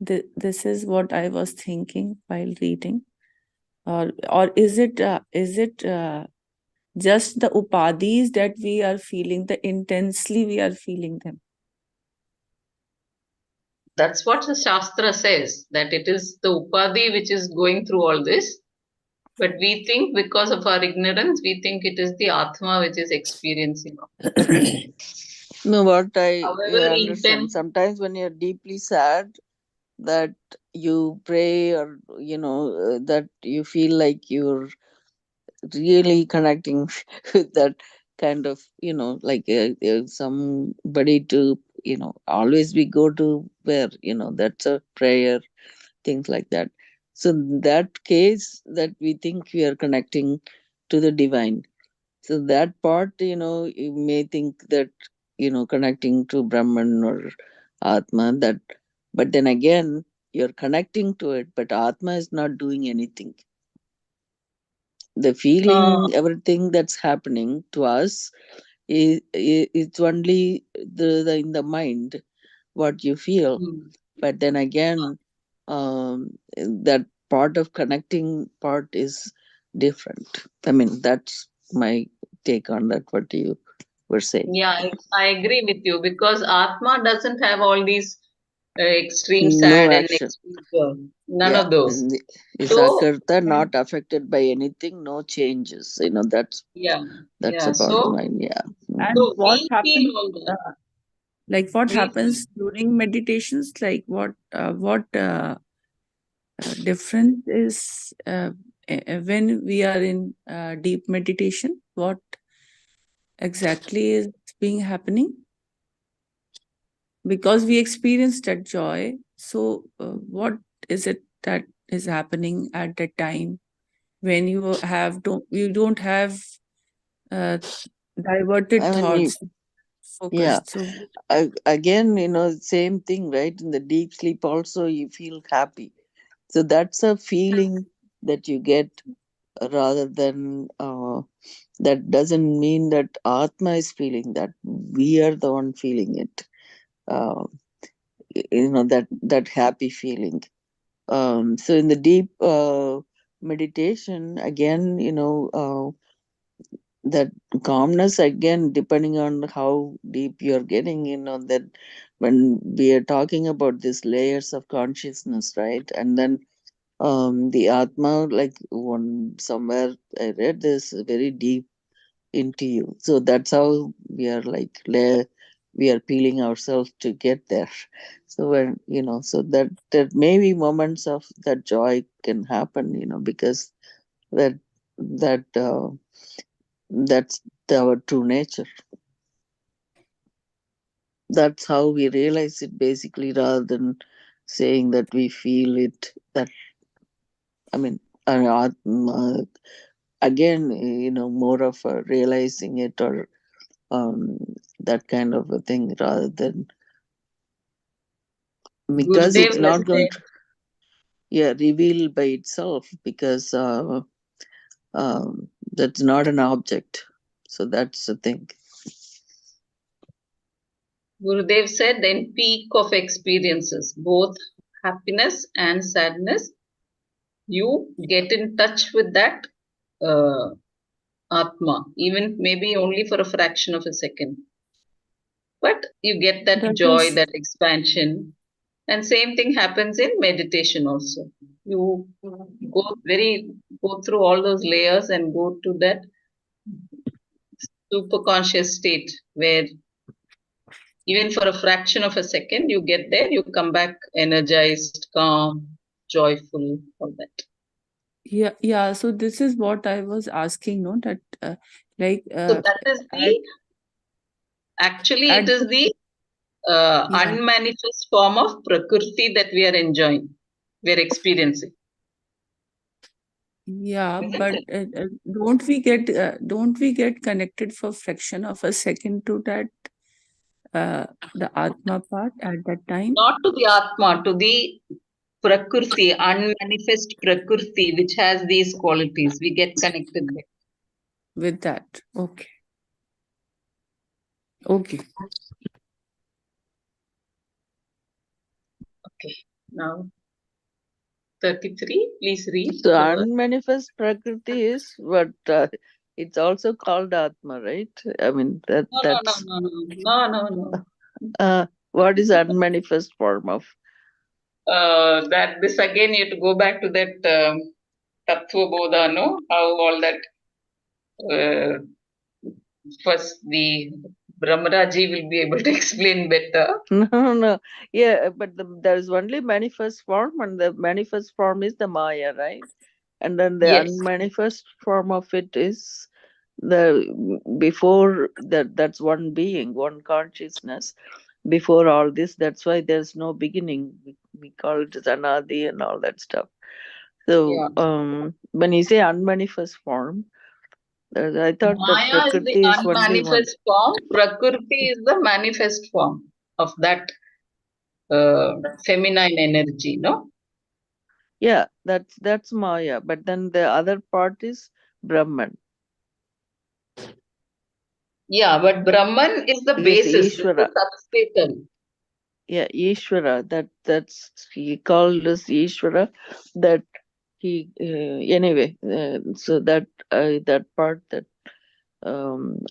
This is what I was thinking while reading. Or is it just the upadhis that we are feeling, the intensely we are feeling them? That's what the Shastra says, that it is the Upadhi which is going through all this. But we think, because of our ignorance, we think it is the Atma which is experiencing all this. No, what I However understand, intense, sometimes when you're deeply sad, that you pray, or that you feel like you're really connecting with that kind of, like somebody to, always we go to where, that's a prayer, things like that. So in that case, that we think we are connecting to the divine. So that part, you may think that, connecting to Brahman or Atma, that, but then again, you're connecting to it, but Atma is not doing anything. The uh, feeling, everything that's happening to us, it's only the in the mind, what you feel. hmm. But then again, that part of connecting part is different. I mean, that's my take on that, what you were saying. Yeah, I agree with you, because Atma doesn't have all these extreme No sad and action. extreme joy. None Yeah. of those. Is So, Akarta not affected by anything, no changes. yeah, That's yeah. about the So, mind. Yeah. And so what we feel happens, all that. like what We feel. happens during meditations, like what difference is when we are in deep meditation, what exactly is being happening? Because we experience that joy, so what is it that is happening at that time when you don't have uh, diverted I mean, thoughts yeah. focused? So Again, same thing, right? In the deep sleep, also, you feel happy. So that's a feeling that you get, rather than that doesn't mean that Atma is feeling that. We are the one feeling it. Uh, that happy feeling. So in the deep meditation, again, that calmness, again, depending on how deep you're getting, that when we are talking about these layers of consciousness, right? And then the Atma, like one somewhere I read this very deep into you. So that's how we are like we are peeling ourselves to get there. So when so that maybe moments of that joy can happen, because that that that's our true nature. That's how we realize it basically, rather than saying that we feel it. That I mean, again, more of a realizing it, or that kind of a thing, rather than, because Gurudev it's has not going said, to, yeah, reveal by itself, because that's not an object. So that's the thing. Gurudev said, in peak of experiences, both happiness and sadness, you get in touch with that uh, Atma, even maybe only for a fraction of a second. But you get that That joy, is, that expansion. And same thing happens in meditation also. You go through all those layers and go to that super conscious state where even for a fraction of a second you get there, you come back energized, calm, joyful, all that. yeah, yeah. So this is what I was asking, no, that like So that is at the actually it at is the yeah, unmanifest form of prakriti that we are enjoying, we are experiencing, yeah, isn't but it? don't we get connected for fraction of a second to that the Atma part at that time Not to the Atma, to the Prakriti, unmanifest Prakriti, which has these qualities. We get connected there. with that? Okay, okay. Okay. Now, 33, please read So the word. unmanifest prakriti is what, it's also called Atma, right? I mean, No, no, no, that's no, no, no, no, no. what is unmanifest form of. That this again, you have to go back to that Tattva Bodha, no? How all that uh, first the Brahmaraji will be able to explain better. No, no. Yeah, but there's only manifest form, and the manifest form is the Maya, right? And then the Yes. unmanifest form of it is the before that. That's one being, one consciousness. Before all this, that's why there's no beginning. We call it as Anadi and all that stuff. So, Yeah. when you say unmanifest form, I thought that Maya is the Prakriti is only one. unmanifest form. Prakriti is the manifest form of that feminine energy, no? Yeah, that's Maya. But then the other part is Brahman, Yeah, but Brahman is the is basis, is the Ishvara. substratum. Yeah, Ishvara. That's he called as Ishvara. That he anyway. So that part, that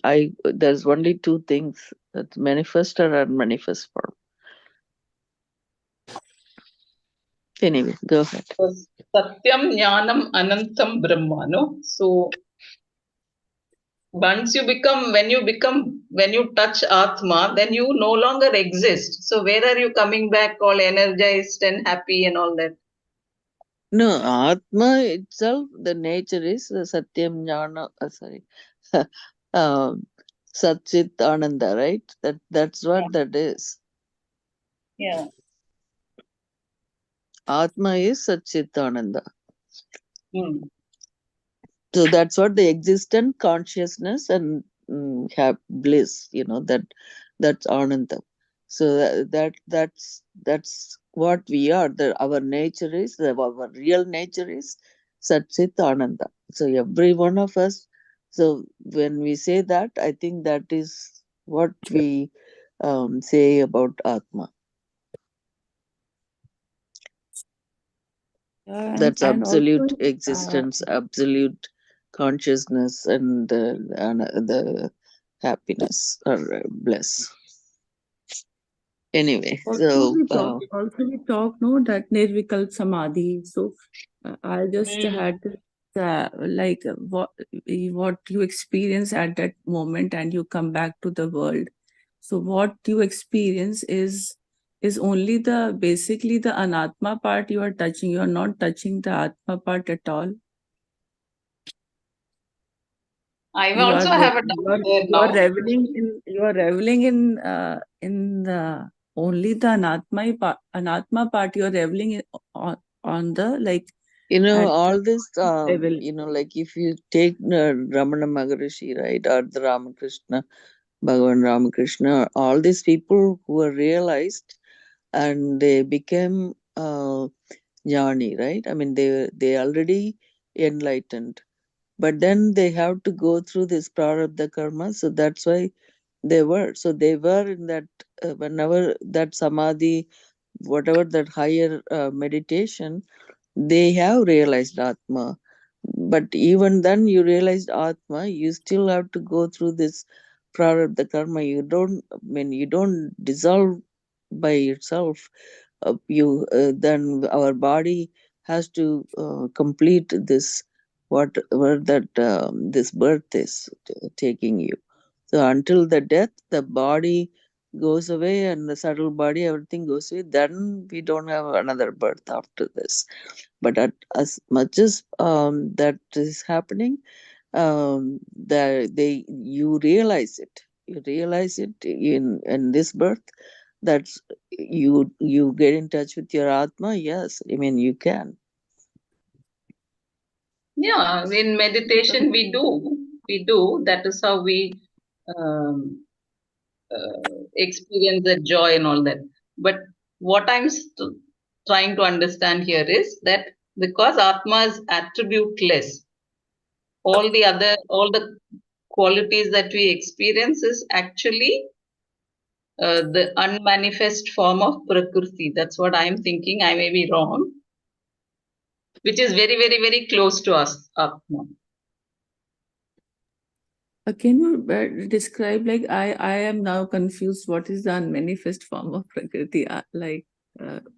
I there's only two things, that's manifest or unmanifest form. Anyway, go ahead. So, Satyam Jnanam Anantam Brahma, no? So once you become, when you touch Atma, then you no longer exist. So where are you coming back all energized and happy and all that? No, Atma itself, the nature is Satyam Jnana. Sorry, um, Satchit Ananda, right? That's Yeah. what that is. Yeah. Atma is Satchit Ananda. Hmm. So that's what the existent consciousness and have bliss. That's Ananda. So that's what we are. Our nature is, our real nature is Satchit Ananda. So every one of us. So when we say that, I think that is what we say about Atma. That's and also absolute existence, absolute consciousness, and the happiness or bliss. Anyway, Also, so we talk no that Nirvikalp Samadhi. So I just Mm. had like what you experience at that moment, and you come back to the world. So what you experience is only the basically the anatma part you are touching. You are not touching the atma part at all. I You are also have a doubt there you are now. reveling in the only the anatma part. You are reveling on the like at the all this, level. like if you take Ramana Maharishi, right, or the Ramakrishna, Bhagavan Ramakrishna, all these people who were realized and they became jnani, right? I mean, they already enlightened, but then they have to go through this prarabdha karma, so that's why they were in that whenever that samadhi, whatever that higher meditation, they have realized atma. But even then you realized atma, you still have to go through this prarabdha karma. You don't, I mean, you don't dissolve by itself. You Then our body has to complete this, whatever that this birth is taking you. So until the death, the body goes away and the subtle body, everything goes away. Then we don't have another birth after this. But as much as that is happening, they you realize it. You realize it in this birth. That's you get in touch with your atma. Yes, I mean you can. Yeah, in meditation we do. That is how we um, experience the joy and all that. But what trying to understand here is that because Atma is attributeless, all the qualities that we experience is actually the unmanifest form of Prakriti. That's what I'm thinking. I may be wrong, which is very, very, very close to us, Atma. Can you describe like I am now confused. What is the unmanifest form of Prakriti? In I'm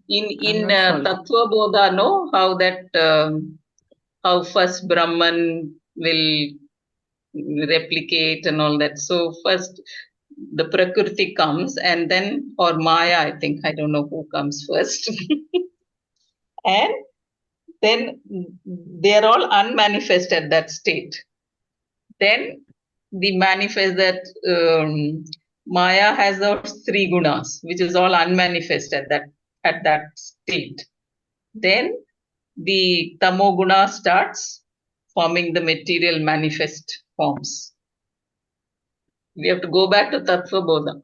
in not following. Tattva Bodha, no, how first Brahman will replicate and all that. So first the Prakriti comes and then, or Maya, I think, I don't know who comes first. And then they're all unmanifest at that state. Then the manifest that Maya has those three gunas, which is all unmanifest at that state. Then the tamo guna starts forming the material manifest forms. We have to go back to Tattva Bodha.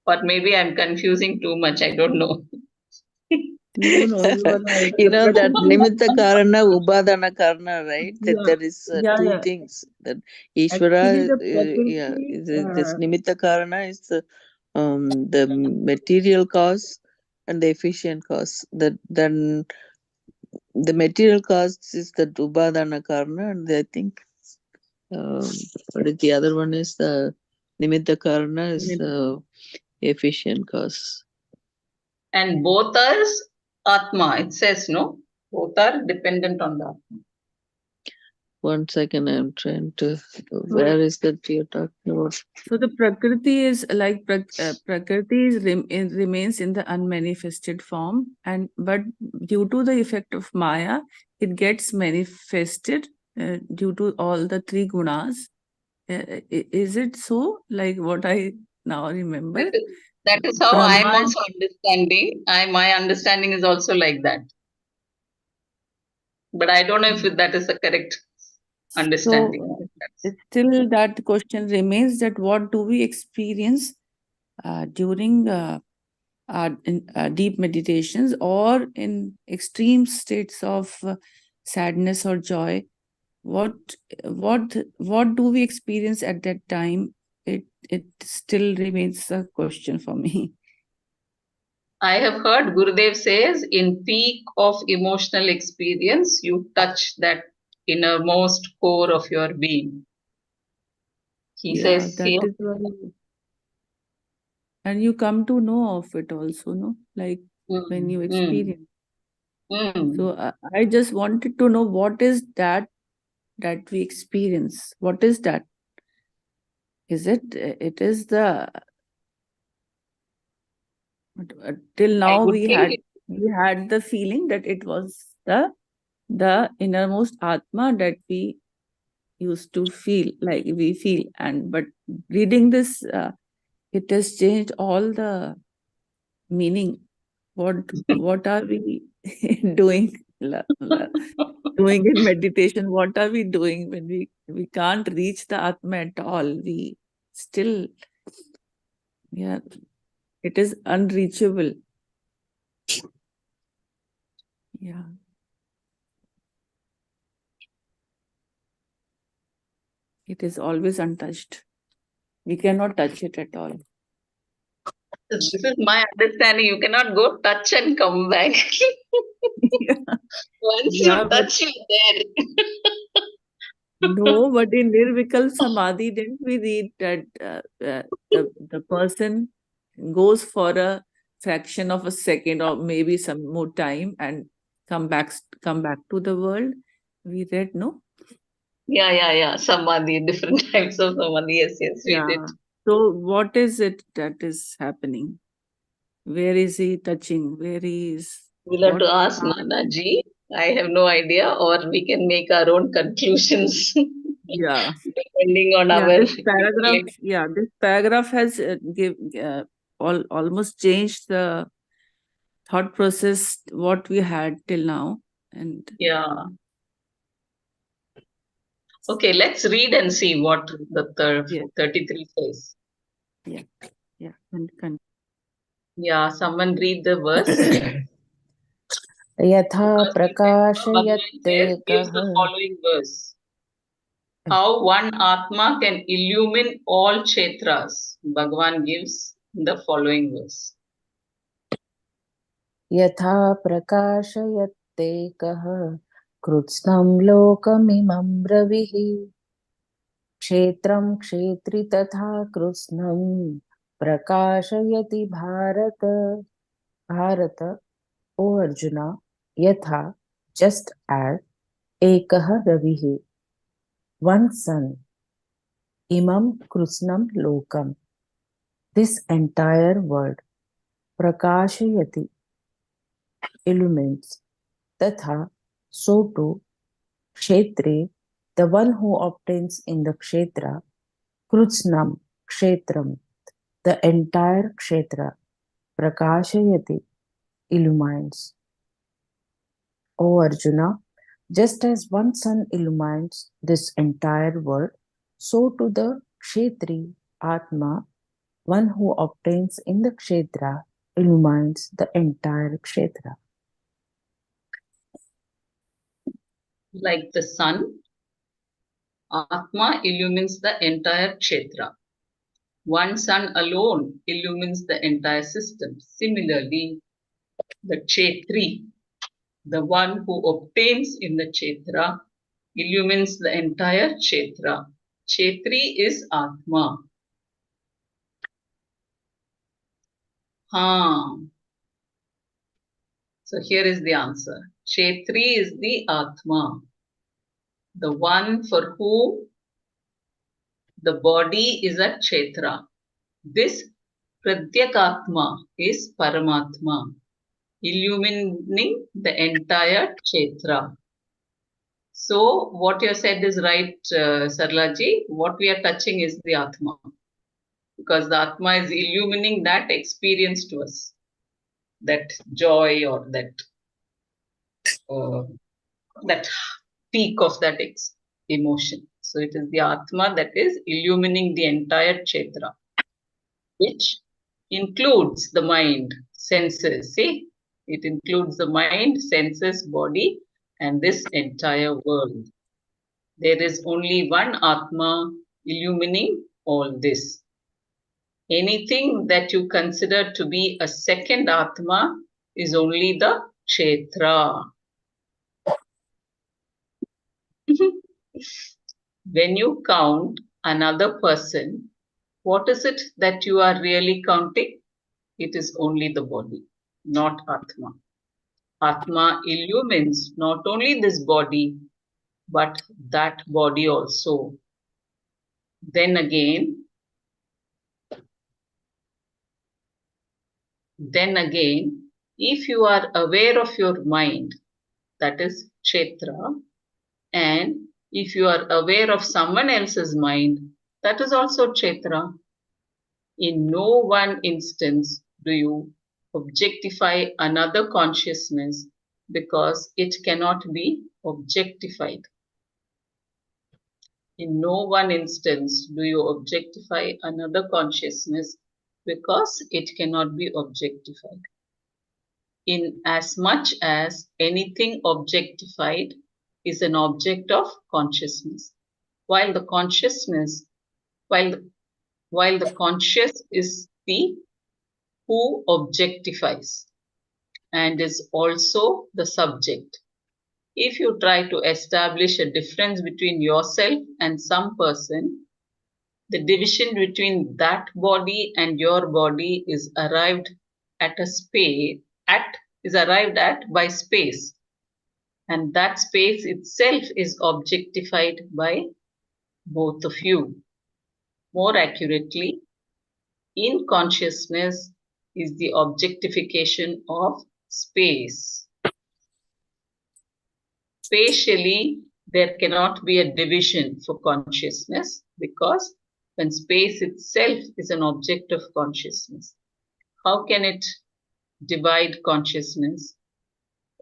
Or maybe I'm confusing too much. I don't know. No, you are right. The That Prakriti, nimitta karana, ubadana karana, right? That yeah, there is two yeah. things. That Actually, Ishvara, the yeah, Prakriti, this nimitta karana is the material cause and the efficient cause. That then the material cause is the ubadana karana, and I think what is the other one is the nimitta karana is efficient cause. And both are Atma. It says, no? Both are dependent on the Atma. 1 second, I'm trying to. Where is that you're talking about? so the Prakriti is like Prakriti remains in the unmanifested form, and but due to the effect of Maya, it gets manifested due to all the three gunas. Is it so? Like what I now remember, That is how I'm Brahman. also understanding. My understanding is also like that. But I don't know if that is the correct understanding. So still that question remains that what do we experience during deep meditations or in extreme states of sadness or joy? What what do we experience at that time? It still remains a question for me. I have heard Gurudev says in peak of emotional experience, you touch that innermost core of your being. He Yeah, says, that see, is why. And you come to know of it also, no? Like when you experience. So I just wanted to know what is that we experience? What is that? Is it is the till now we had the feeling that it was the innermost Atma that we used to feel, like we feel, and but reading this it has changed all the meaning. What are we doing doing in meditation? What are we doing when we can't reach the Atma at all? We still, yeah, it is unreachable. Yeah. It is always untouched. We cannot touch it at all. This is my understanding. You cannot go touch and come back. Yeah. Once Yeah, you but touch, you're there. no, but in Nirvikal Samadhi, didn't we read that the person goes for a fraction of a second or maybe some more time and come back to the world? We read, no? Yeah. Samadhi, different types of samadhi. Yes, we Yeah. did. So what is it that is happening? Where is he touching? Where he is? We'll have What to ask part? Nana ji. I have no idea, or we can make our own conclusions Yeah. depending on Yeah, our this paragraph. intellect. Yeah, this paragraph has almost changed the thought process what we had till now. And Yeah. Okay, let's read and see what the yeah, 33 says. yeah, yeah. Yeah, someone read the verse. यथा Because Bhagwan gives प्रकाशयत्येकः the following verse. How one Atma can illumine all Kshetras. Bhagwan gives the following verse. यथा प्रकाशयत्येकः कृत्स्नं लोकमिमं रविः क्षेत्रं क्षेत्री तथा कृत्स्नं प्रकाशयति Bharat Bharat O Arjuna, yatha, just as ekah ravihi, one sun, imam krusnam lokam, this entire world, prakashayati, illumines, tatha, so too, kshetri, the one who obtains in the kshetra, krusnam, kshetram, the entire kshetra, prakashayati, illumines. O Arjuna, just as one sun illumines this entire world, so to the Kshetri Atma, one who obtains in the Kshetra, illumines the entire Kshetra. Like the sun, Atma illumines the entire Kshetra. One sun alone illumines the entire system. Similarly, the Kshetri, the one who obtains in the Kshetra, illumines the entire Kshetra. Kshetri is Atma. So here is the answer. Kshetri is the Atma, the one for whom the body is a Kshetra. This Pratyakatma is Paramatma, illumining the entire Kshetra. So what you said is right, Sarlaji. What we are touching is the Atma. Because the Atma is illumining that experience to us, that joy or uh, that peak of that emotion. So it is the Atma that is illumining the entire Kshetra, which includes the mind, senses. See, it includes the mind, senses, body, and this entire world. There is only one Atma illumining all this. Anything that you consider to be a second Atma is only the Kshetra. When you count another person What is it that you are really counting? It is only the body, not Atma. Atma illumines not only this body, but that body also. Then again, if you are aware of your mind, that is Kshetra, and if you are aware of someone else's mind, that is also Kshetra. In no one instance do you objectify another consciousness because it cannot be objectified. In no one instance do you objectify another consciousness because it cannot be objectified. In as much as anything objectified is an object of consciousness, while the consciousness, while the, while the conscious is the who objectifies and is also the subject. If you try to establish a difference between yourself and some person, the division between that body and your body is arrived at by space, and that space itself is objectified by both of you. More accurately, in consciousness is the objectification of space. Spatially, there cannot be a division for consciousness because when space itself is an object of consciousness, how can it divide consciousness?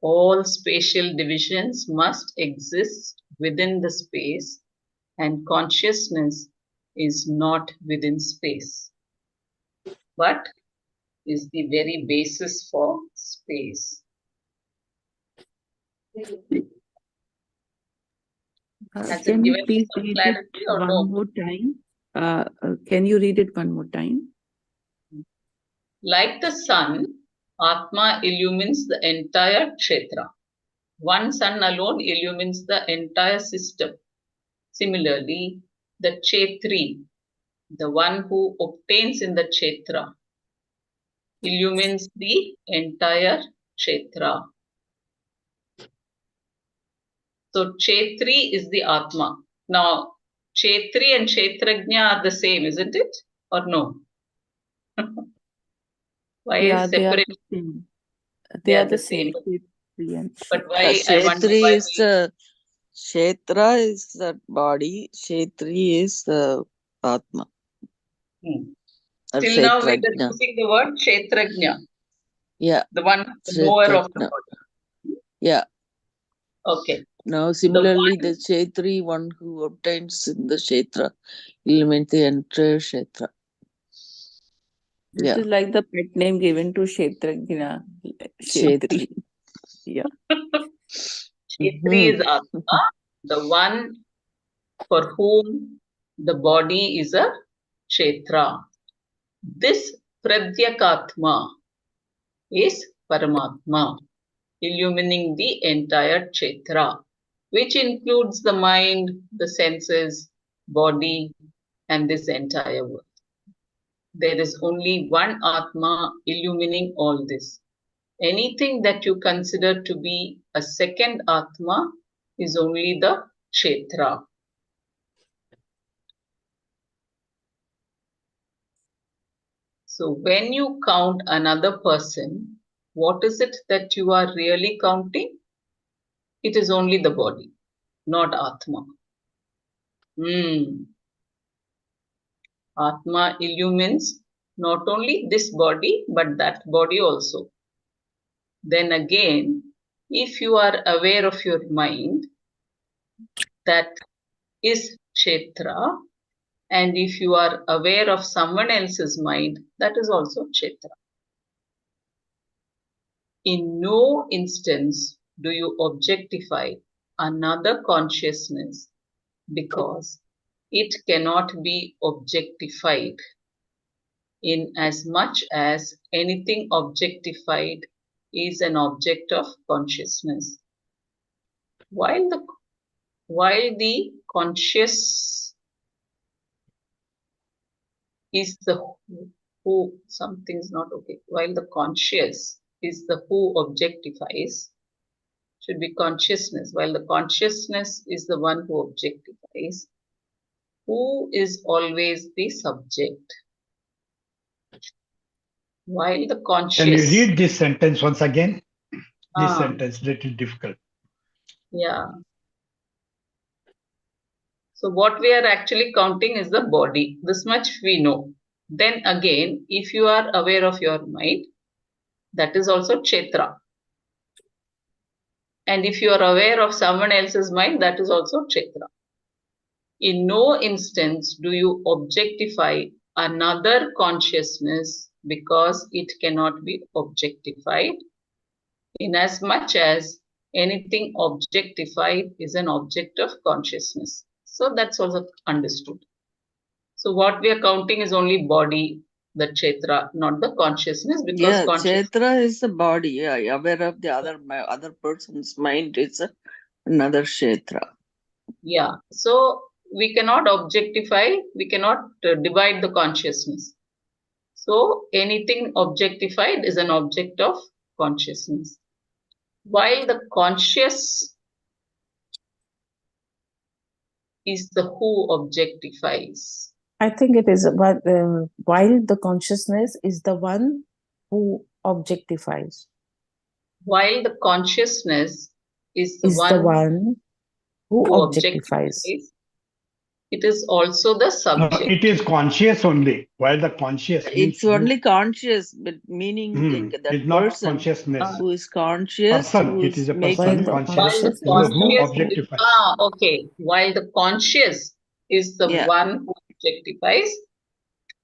All spatial divisions must exist within the space, and consciousness is not within space, but is the very basis for space. Has it Can you given you please some read it clarity or no? one more time? Can you read it one more time? Like the sun, Atma illumines the entire Kshetra. One sun alone illumines the entire system. Similarly, the Kshetri, the one who obtains in the Kshetra, illumines the entire Kshetra. So Kshetri is the Atma. Now, Kshetri and Kshetrajna are the same, isn't it? Or no? Why is They are separate? the same. They They are are the the same. same. Kshetri and But Kshetra. why, I wonder Kshetri why is Kshetra is the body. Kshetri is the Atma we... or Till now, we were Kshetrajna. using the word Kshetrajna, Yeah, the one, the knower of the Kshetrajna. body. Yeah. Okay. Now, The similarly, one, the Kshetri, one who obtains in the Kshetra, illumines the entire Kshetra. This is like the pet name given to Kshetrajna. Kshetri. Yeah. Kshetri is Atma, the one for whom the body is a Kshetra. This Pradyakatma is Paramatma, illumining the entire Kshetra, which includes the mind, the senses, body, and this entire world. There is only one Atma illumining all this. Anything that you consider to be a second Atma is only the Kshetra. So when you count another person, what is it that you are really counting? It is only the body, not Atma. Atma illumines not only this body, but that body also. Then again, if you are aware of your mind, that is Kshetra. And if you are aware of someone else's mind, that is also Kshetra. In no instance do you objectify another consciousness because it cannot be objectified, in as much as anything objectified is an object of consciousness. While the conscious is the who, something's not okay. While the conscious is the who objectifies, should be consciousness. While the consciousness is the one who objectifies, who is always the subject. While the Can you conscious. read this sentence once again? This Ah, sentence, little difficult. yeah. So what we are actually counting is the body. This much we know. Then again, if you are aware of your mind, that is also kshetra. And if you are aware of someone else's mind, that is also kshetra. In no instance do you objectify another consciousness because it cannot be objectified, inasmuch as anything objectified is an object of consciousness. So that's also understood. So what we are counting is only body, the kshetra, not the consciousness, because Yeah, consciousness. Kshetra is the body. Yeah, aware of the other person's mind is another Kshetra. Yeah. So we cannot objectify, we cannot divide the consciousness. So anything objectified is an object of consciousness. While the conscious is the who objectifies. I think it is about while the consciousness is the one who objectifies. While the consciousness is the Is the one one who who objectifies. objectifies, it is also the No, subject. it is conscious only. While the conscious means It's only conscious, but meaning it's that not person consciousness. who is conscious, Person, who it is is a While person. making. the While Conscious the conscious is the is who the conscious is, objectifies. okay. While the conscious is the Yeah, one who objectifies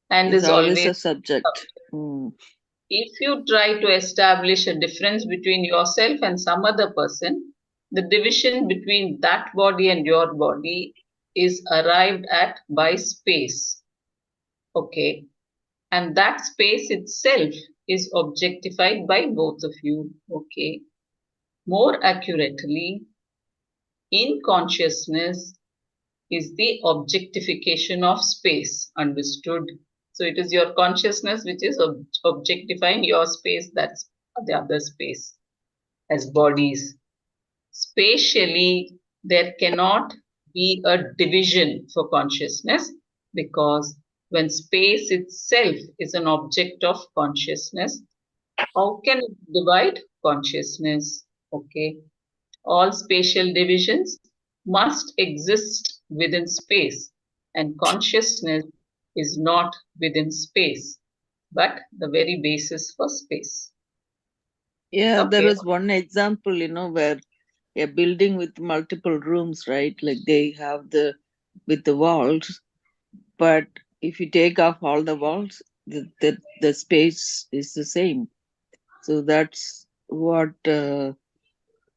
and is is always always a subject. subject. Mm. If you try to establish a difference between yourself and some other person, the division between that body and your body is arrived at by space. Okay. And that space itself is objectified by both of you. Okay. More accurately, in consciousness is the objectification of space. Understood? So it is your consciousness which is objectifying your space, that's the other space, as bodies. Spatially, there cannot be a division for consciousness, because when space itself is an object of consciousness, how can it divide consciousness? Okay. All spatial divisions must exist within space, and consciousness is not within space, but the very basis for space. Yeah, there Okay. was one example, where a building with multiple rooms, right? Like they have with the walls, but if you take off all the walls, the space is the same. So that's what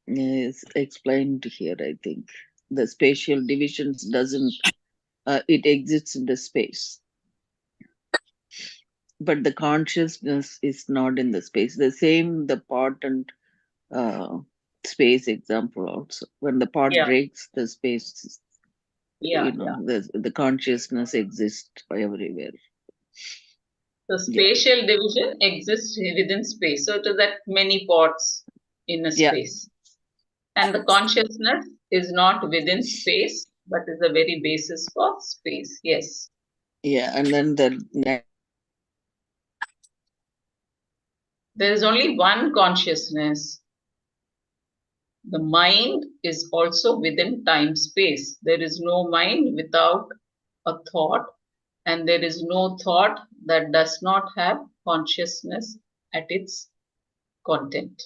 is explained here, I think. The spatial divisions doesn't, it exists in the space, but the consciousness is not in the space. The same, the pot and uh, space example also. When the pot Yeah. breaks, the space, Yeah. the consciousness exists everywhere. The Yeah, spatial division exists within space. So it is that many pots in a yeah, space. And the consciousness is not within space, but is the very basis for space. Yes. yeah. And then the There is only one consciousness. The mind is also within time space. There is no mind without a thought, and there is no thought that does not have consciousness at its content.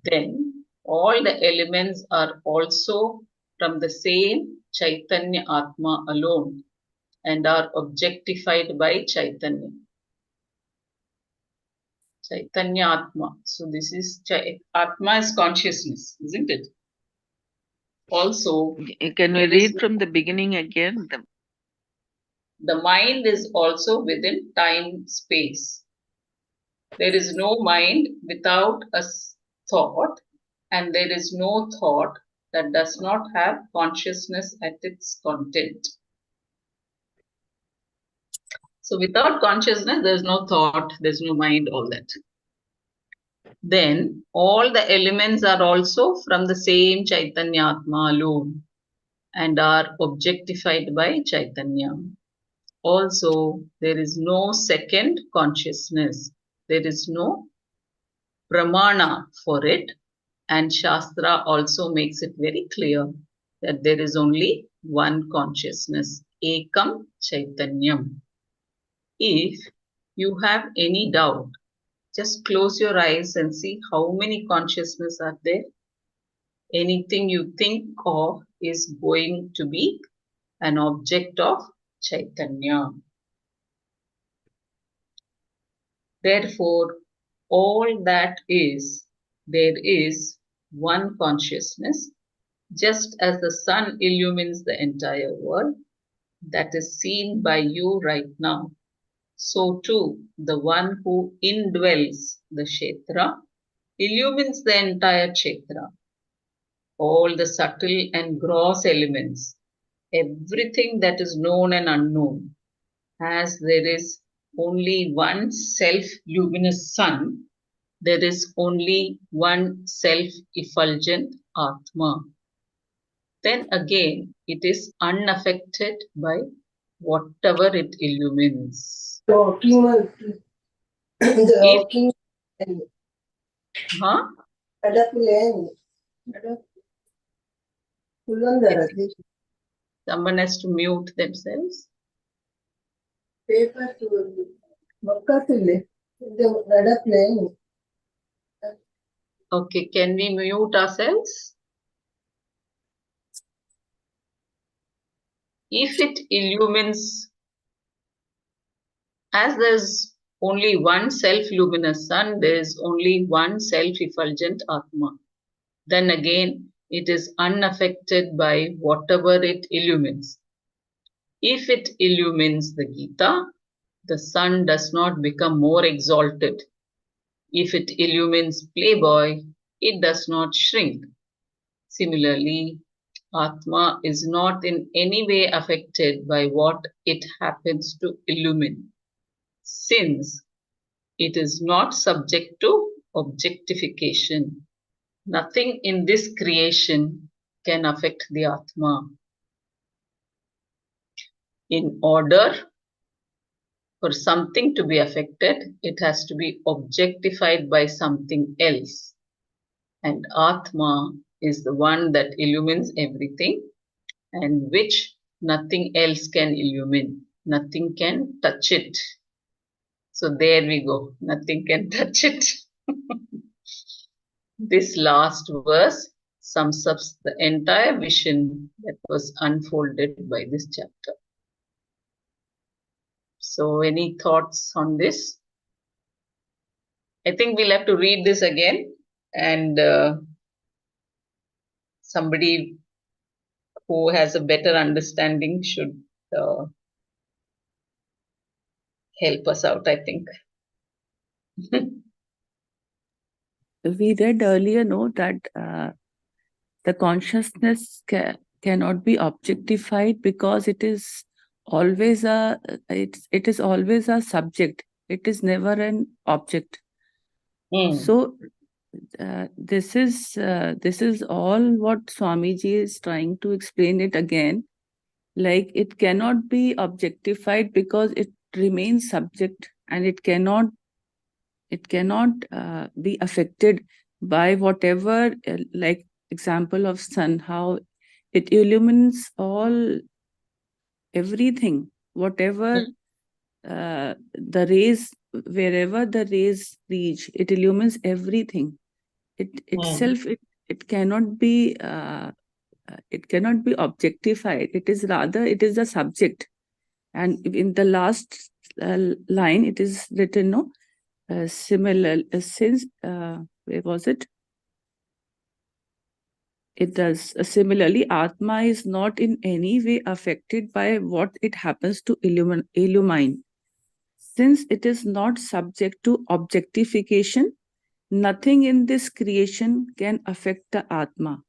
Then all the elements are also from the same Chaitanya Atma alone and are objectified by Chaitanya. Chaitanya Atma. So this is Atma is consciousness, isn't it? Also, can we there is read from the beginning again? the mind is also within time space. There is no mind without a thought, and there is no thought that does not have consciousness at its content. So without consciousness, there's no thought, there's no mind, all that. Then all the elements are also from the same Chaitanya Atma alone and are objectified by Chaitanya. Also, there is no second consciousness. There is no pramana for it. And Shastra also makes it very clear that there is only one consciousness, Ekam Chaitanyam. If you have any doubt, just close your eyes and see how many consciousness are there. Anything you think of is going to be an object of Chaitanya. Therefore, all that is, there is one consciousness, just as the sun illumines the entire world that is seen by you right now. So too, the one who indwells the Kshetra illumines the entire Kshetra. All the subtle and gross elements, everything that is known and unknown, as there is only one self-luminous sun, there is only one self-effulgent Atma. Then again, it is unaffected by whatever it illumines. If, huh? Someone has to mute themselves. Okay, can we mute ourselves? If it illumines, as there's only one self-luminous sun, there is only one self-effulgent Atma. Then again, it is unaffected by whatever it illumines. If it illumines the Gita, the sun does not become more exalted. If it illumines Playboy, it does not shrink. Similarly, Atma is not in any way affected by what it happens to illumine, since it is not subject to objectification. Nothing in this creation can affect the Atma. In order for something to be affected, it has to be objectified by something else. And Atma is the one that illumines everything and which nothing else can illumine. Nothing can touch it. So there we go. Nothing can touch it. This last verse sums up the entire vision that was unfolded by this chapter. So any thoughts on this? I think we'll have to read this again, and somebody who has a better understanding should help us out, I think. We read earlier, no, that the consciousness cannot be objectified because it is always it is always a subject. It is never an object. So this is all what Swamiji is trying to explain it again. Like it cannot be objectified because it remains subject, and it cannot be affected by whatever, like example of sun, how it illumines everything, whatever the rays, wherever the rays reach, it illumines everything. It itself, it cannot be objectified. It is rather, it is a subject. And in the last line, it is written, no, similar, since where was it? It does. Similarly, Atma is not in any way affected by what it happens to illumine. Since it is not subject to objectification, nothing in this creation can affect the Atma.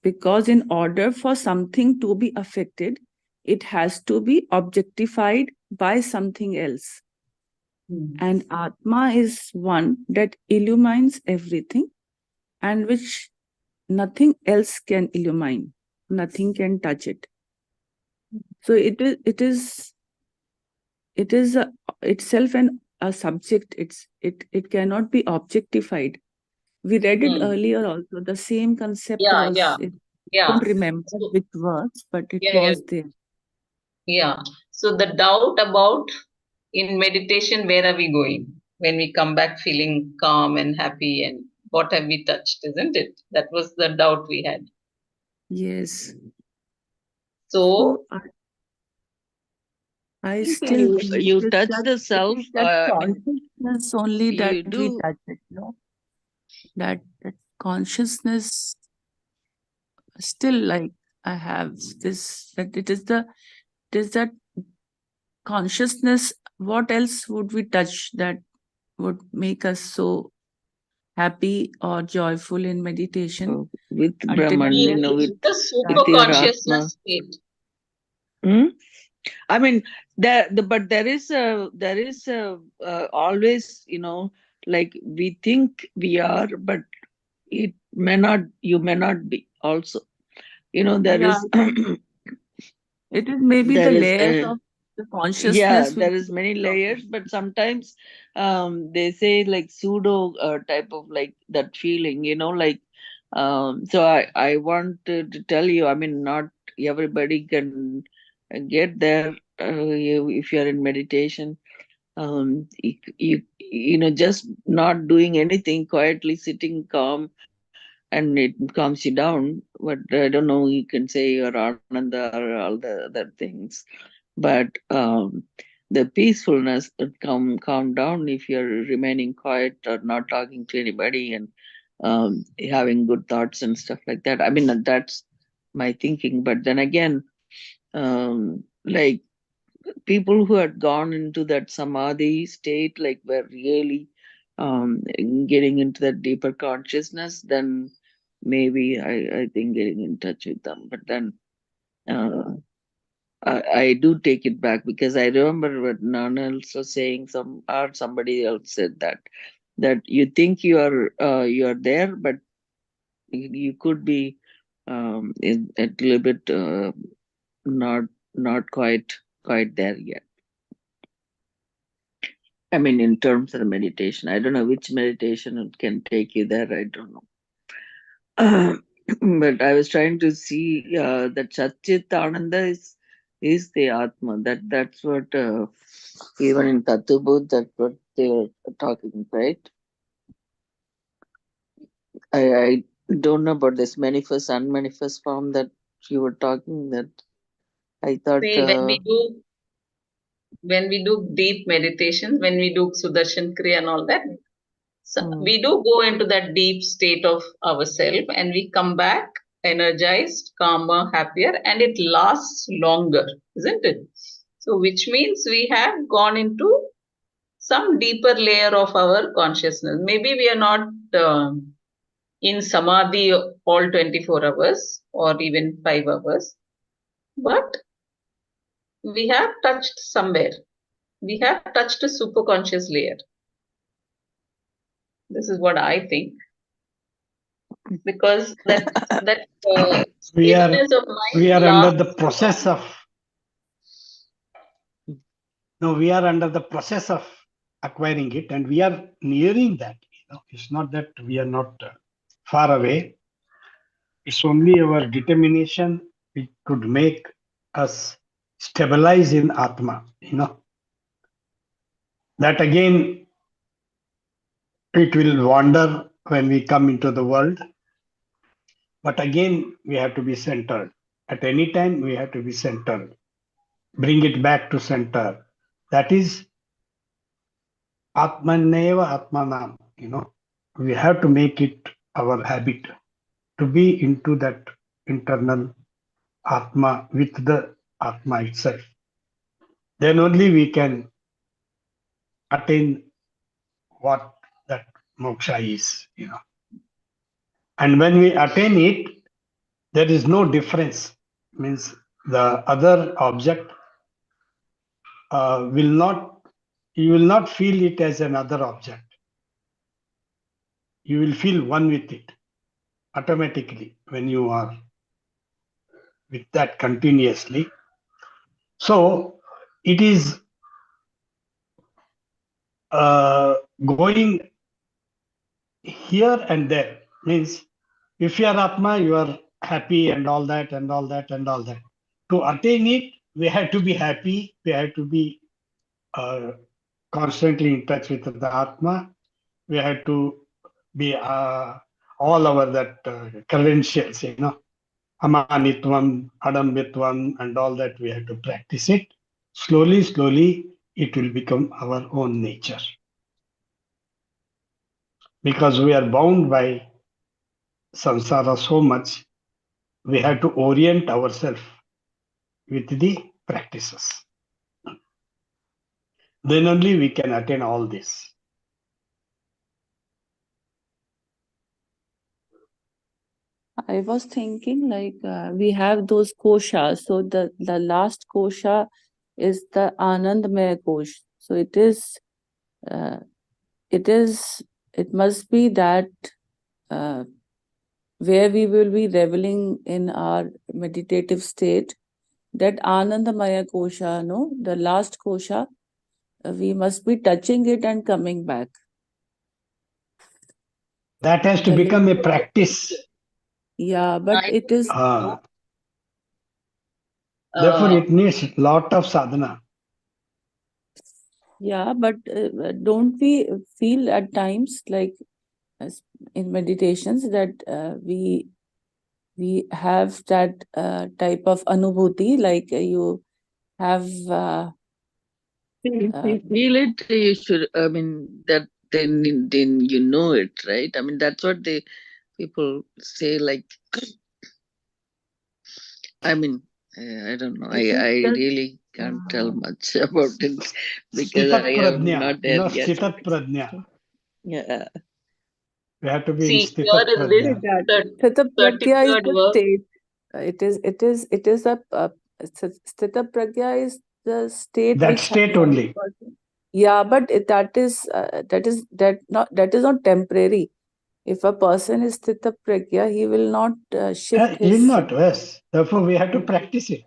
Because in order for something to be affected, it has to be objectified by something else. And Atma is one that illumines everything and which nothing else can illumine. Nothing can touch it. So it is itself a subject. It cannot be objectified. We read it earlier also. The same concept Yeah, was, yeah, I yeah. don't remember So, which words, but it yeah, was there. yeah. So the doubt about in meditation, where are we going? When we come back feeling calm and happy, and what have we touched, isn't it? That was the doubt we had. Yes. So, So I think still think you it is touch that the it self. is that I mean, consciousness only that you we do. touch it, no? That consciousness still, like, I have this, that it is that consciousness. What else would we touch that would make us so happy or joyful in meditation With until Brahman, unless it's we the touch with your that? Atma. super state. Hmm? I mean, but there is always, like we think we are, but it may not. You may not be. Also, there Yeah, is it is maybe the there is layers of the yeah, consciousness which there is we many are talking. layers, but sometimes they say like pseudo type of like that feeling, like so I want to tell you, I mean, not everybody can get there. If you're in meditation, just not doing anything, quietly sitting calm, and it calms you down. But I don't know, you can say you're Ananda or all the other things, but the peacefulness would calm down if you're remaining quiet or not talking to anybody, and having good thoughts and stuff like that. I mean, that's my thinking. But then again, like people who had gone into that samadhi state, like were really getting into that deeper consciousness, then maybe I think getting in touch with them. But then uh, I do take it back, because I remember what Nana also saying, or somebody else said that you think you are there, but you could be a little bit not quite there yet. I mean, in terms of the meditation, I don't know which meditation can take you there. I don't know. But I was trying to see that Satchit Ananda is the Atma. That's what even in Tattvabodh, that's what they were talking, right? I don't know about this manifest unmanifest form that you were talking. That I thought. See, when we do deep meditation, when we do Sudarshan Kriya and all that, so Hmm. we do go into that deep state of ourselves and we come back energized, calmer, happier, and it lasts longer, isn't it? So, which means we have gone into some deeper layer of our consciousness. Maybe we are not in samadhi all 24 hours or even 5 hours, but we have touched somewhere. We have touched a superconscious layer. This is what I think, because that We are stableness of we mind are under the lasts process long. of no, we are under the process of acquiring it, and we are nearing that. It's not that we are not far away. It's only our determination which could make us stabilize in Atma. That again, it will wander when we come into the world. But again, we have to be centered. At any time, we have to be centered. Bring it back to center. That is Atmaneva Atmanam. We have to make it our habit to be into that internal Atma with the Atma itself. Then only we can attain what that moksha is. And when we attain it, there is no difference. Means The other object you will not feel it as another object. You will feel one with it automatically when you are with that continuously. So it is going here and there. Means if you are Atma, you are happy and all that and all that and all that. To attain it, we have to be happy. We have to be uh, constantly in touch with the Atma. We have to be all our that credentials, Amanitvam, Adambitvam, and all that we have to practice it. Slowly, slowly, it will become our own nature. Because we are bound by samsara so much, we have to orient ourselves with the practices. Then only we can attain all this. I was thinking like we have those koshas. So the last kosha is the Anandmaya kosh. So uh, it must be that uh, where we will be reveling in our meditative state, that Anandamaya kosha, no, the last kosha, we must be touching it and coming back. That has to The become a link- practice. Yeah, but I it think is. so. Therefore, Uh, it needs lot of sadhana. Yeah, but don't we feel at times like in meditations that we have that type of anubhuti, like you have If you feel it, you should. I mean, that then you know it, right? I mean, that's what the people say. Like, I mean, I don't know. I think I that really can't tell much about it because I Sthitat am prajna, not there yet. sthitat prajna. Yeah. We have to be in See, here sthitat in this prajna. that thir- Sthita Pragya is 33rd the verse, state. It is a Sthita Pragya is the state That which state only. yeah, but that is not temporary. If a person is Sthita Pragya, he will not shift He will his. not, yes. Therefore, we have to practice it.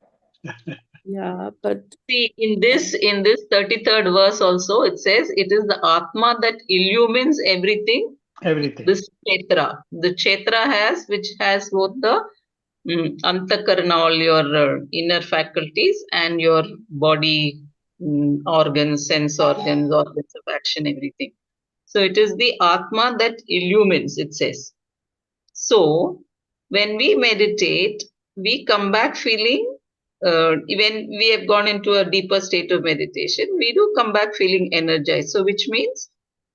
Yeah, but see in this 33rd verse also it says it is the Atma that illumines everything. Everything. This Chetra, the Chetra which has both the Antakarna, all your inner faculties, and your body organs, organs of action, everything. So it is the Atma that illumines, it says. So when we meditate, we come back feeling, when we have gone into a deeper state of meditation, we do come back feeling energized. So which means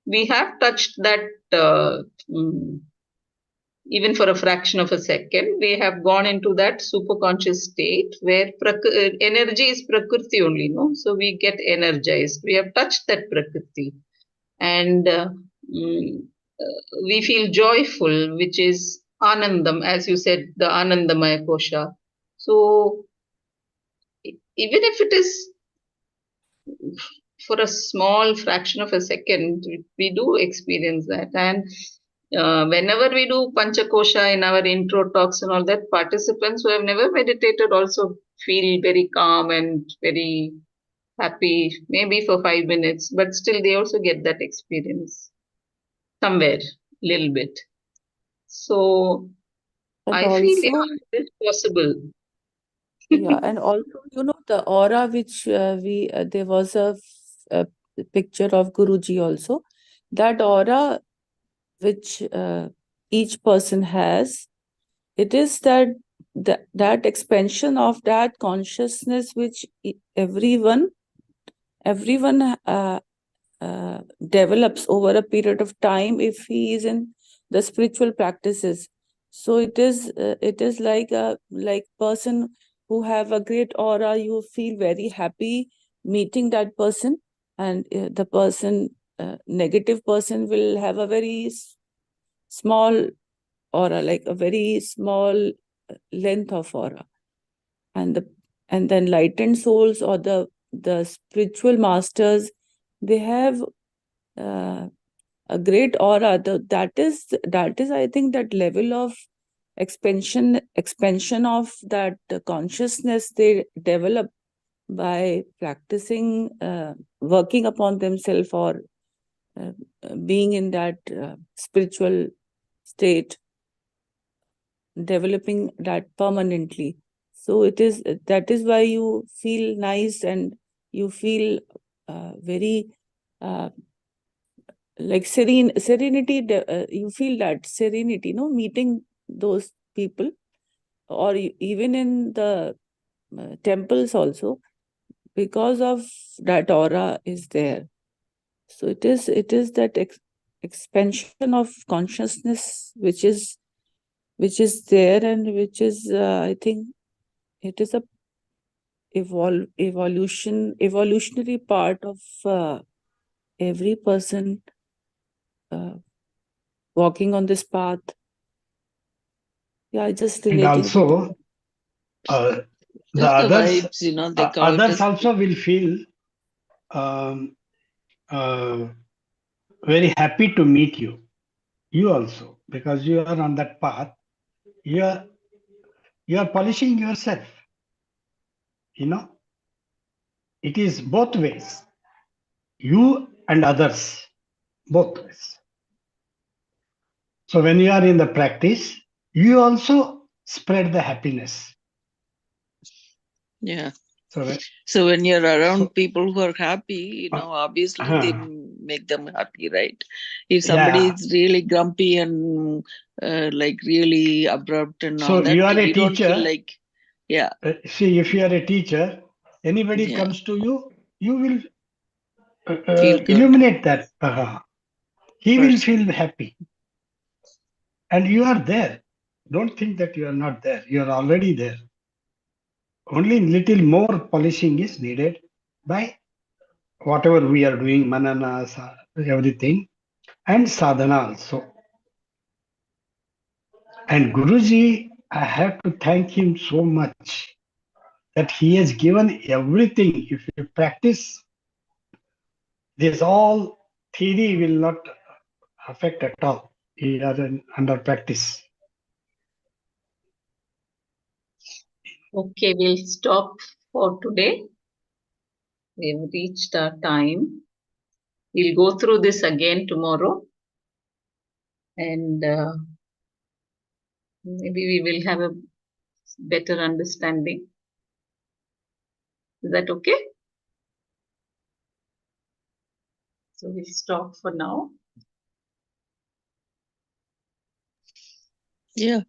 we have touched that, mm, even for a fraction of a second, we have gone into that superconscious state where energy is prakriti only, no? So we get energized. We have touched that prakriti. And mm, we feel joyful, which is anandam, as you said, the anandamaya kosha. So even if it is for a small fraction of a second, we do experience that. And whenever we do panchakosha in our intro talks and all that, participants who have never meditated also feel very calm and very happy, maybe for 5 minutes, but still they also get that experience somewhere, little bit. So and I feel, also it is possible. yeah, and also the aura which there was a picture of Guruji also. That aura which each person has, it is that expansion of that consciousness which everyone develops over a period of time if he is in the spiritual practices. So it is like person who have a great aura, you feel very happy meeting that person, and the person negative person will have a very small aura, like a very small length of aura, and and the enlightened souls or the spiritual masters, they have a great aura. That is, I think, that level of expansion of that consciousness they develop by practicing, working upon themselves, or uh, being in that spiritual state, developing that permanently. So that is why you feel nice, and you feel very uh, like serenity. You feel that serenity, meeting those people, or even in the temples also, because of that aura is there. So it is that expansion of consciousness which is there, and which is, I think, it is a evolutionary part of every person uh, walking on this path. Yeah, just And relating to that. also, the Just the others, vibes, they call it others as. also will feel um, uh, very happy to meet you. You also, because you are on that path, you are you are polishing yourself. You know, it is both ways. You and others, both ways. So when you are in the practice, you also spread the happiness. Yeah. So, So when you're around so people who are happy, uh, obviously they uh, make them happy, right? If somebody yeah. is really grumpy and like really abrupt and all So that, you are a we don't feel teacher. like, yeah, See, if you are a teacher, anybody yeah, comes to you, you will feel good illuminate that. He will person. feel happy, and you are there. Don't think that you are not there. You are already there. Only little more polishing is needed by whatever we are doing, manana, everything, and sadhana also. And Guruji, I have to thank him so much that he has given everything. If you practice, this all theory will not affect at all. We are under practice. Okay, we'll stop for today. We've reached our time. We'll go through this again tomorrow, and maybe we will have a better understanding. Is that okay? So we'll stop for now. Yeah.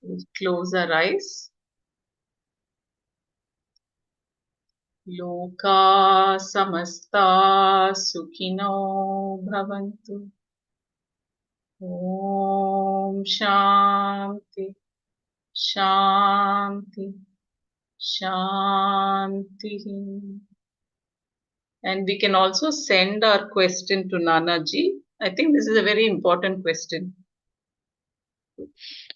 We'll close our eyes. Loka samasta sukhino bhavantu. Om Shanti, Shanti, Shanti. And we can also send our question to Nana ji. I think this is a very important question.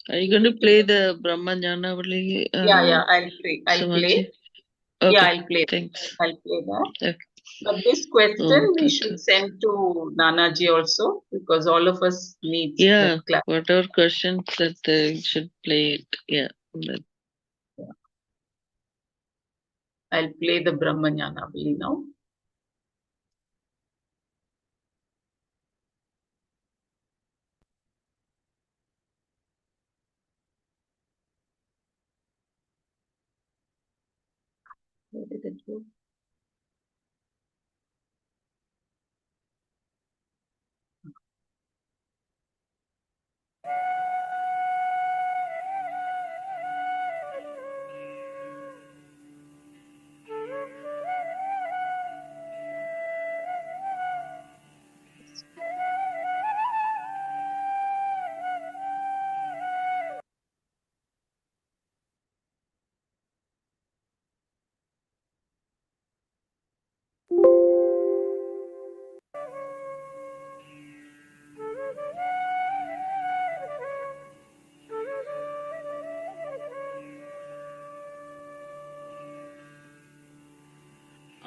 Are you going to play the Brahma Jnanavali, Yeah, I'll play. Samaji? Yeah, Okay, I'll play. thanks. I'll play that. Okay. But this question Om we Tat should Sat. send to Nana ji also, because all of us need that Yeah, class. whatever questions that they should play it. Yeah. I'll play the Brahmanyana now. Where did it go?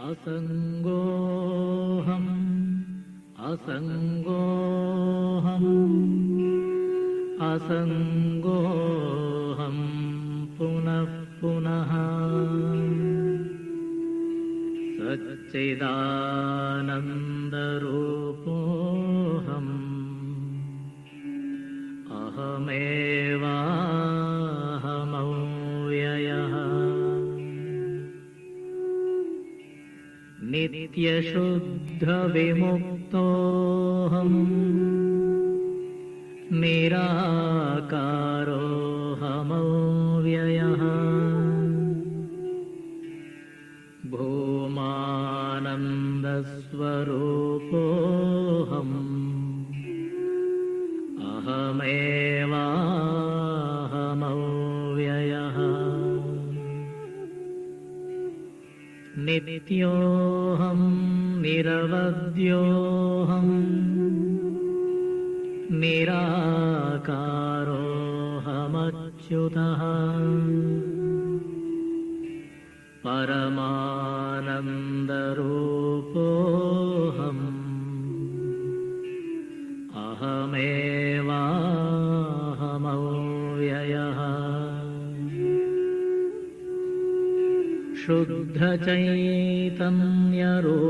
असङ्गोऽहम् असङ्गोऽहम् असङ्गोऽहम् पुनः पुनः सच्चिदानन्दरूपोऽहम् अहमेवाहमव्ययः नित्यशुद्धविमुक्तोऽहम् निराकारोऽहमव्ययः भूमानन्दस्वरूपोऽहम् अहमेवाहमव्ययः नित्योऽहम् निरवध्योऽहम् निराकारोऽहमच्युतः परमानन्दरूपोऽहम् अहमेवाहमव्ययः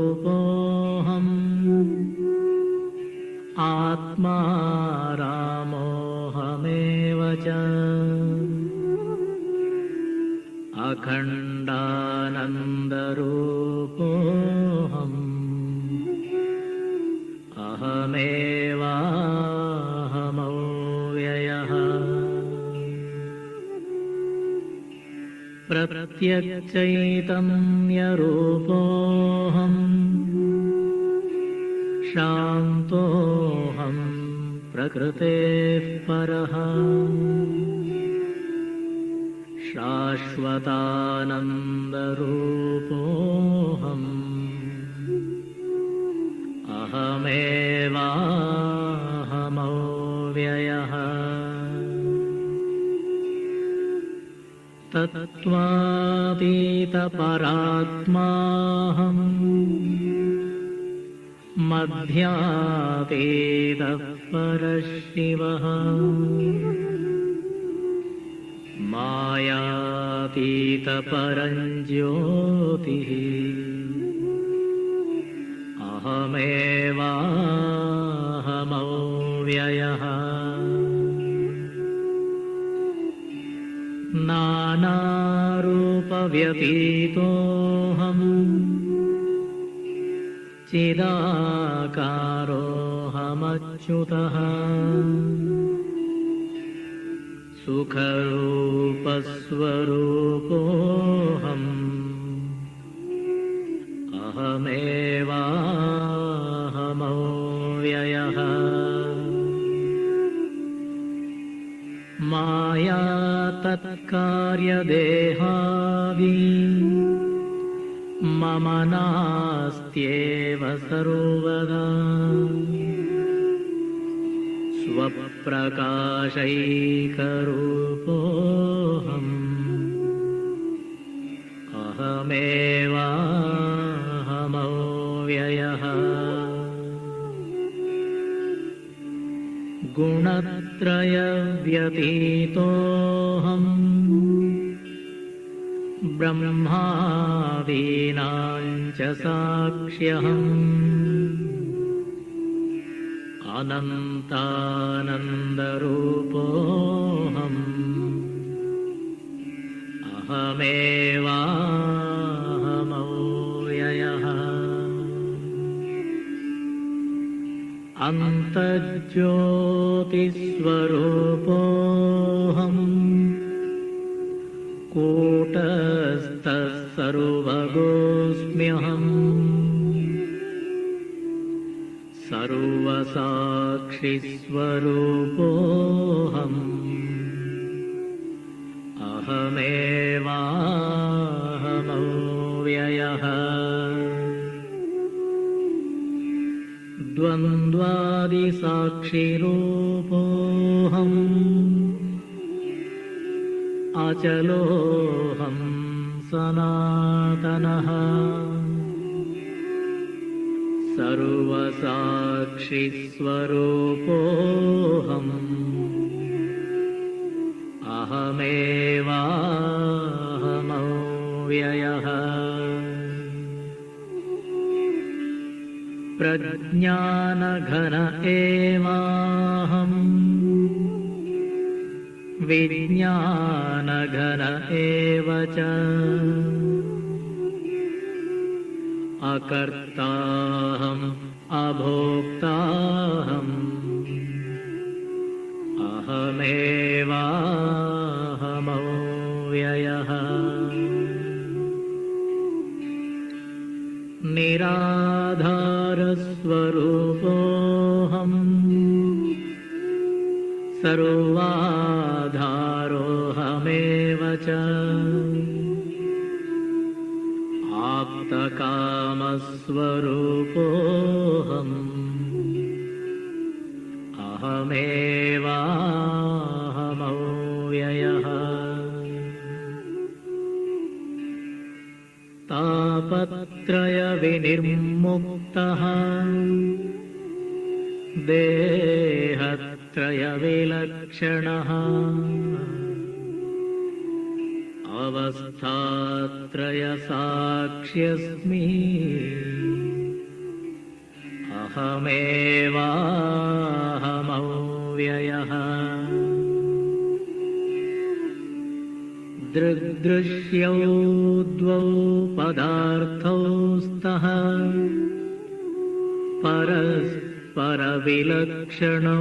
शुद्धचैतन्यरूपोऽहम् आत्मा रामोऽहमेव च अखण्डानन्दरूपोऽहम् अहमेवाहमव्ययः प्रत्यक्षचैतन्यरूपोऽहम् शान्तोऽहम् प्रकृतेः परः शाश्वतानन्दरूपोऽहम् अहमेवाहमव्ययः तत्त्वातीतपरात्माहम् मध्यातीतः परशिवः मायातीतपरञ्ज्योतिः अहमेवाहमव्ययः नानारूपव्यतीतोऽहम् चिदाकारोऽहमच्युतः सुखरूपस्वरूपोऽहम् अहमेवाहमव्ययः माया तत्कार्यदेहादि मम नास्त्येव सर्वदा स्वप्रकाशैकरूपोऽहम् अहमेवाहमव्ययः गुणत्रयव्यतीतोऽहम् ब्रह्मादीनां च साक्ष्यहम् अनन्तानन्दरूपोऽहम् अहमेवाहमव्ययः अन्तर्ज्योतिस्वरूपोऽहम् कूटस्थः सर्वगोऽस्म्यहम् सर्वसाक्षिस्वरूपोऽहम् अहमेवाहमव्ययः द्वन्द्वादिसाक्षिरूपोऽहम् अचलोऽहं सनातनः सर्वसाक्षिस्वरूपोऽहम् अहमेवाहमव्ययः प्रज्ञानघन एवाहम् विज्ञानघन एव च अकर्ताहम् अभोक्ताहम् अहमेवाहमव्ययः निराधारस्वरूपोऽहम् सर्वाधारोऽहमेव च आप्तकामस्वरूपोऽहम् अहमेवाहमव्ययः तापत्रयविनिर्मुक्तः देहत्रयविलक्षणः अवस्थात्रयसाक्ष्यस्मि अहमेवाहमव्ययः दृग्दृश्यौ द्वौ पदार्थौ स्तः परस्परविलक्षणौ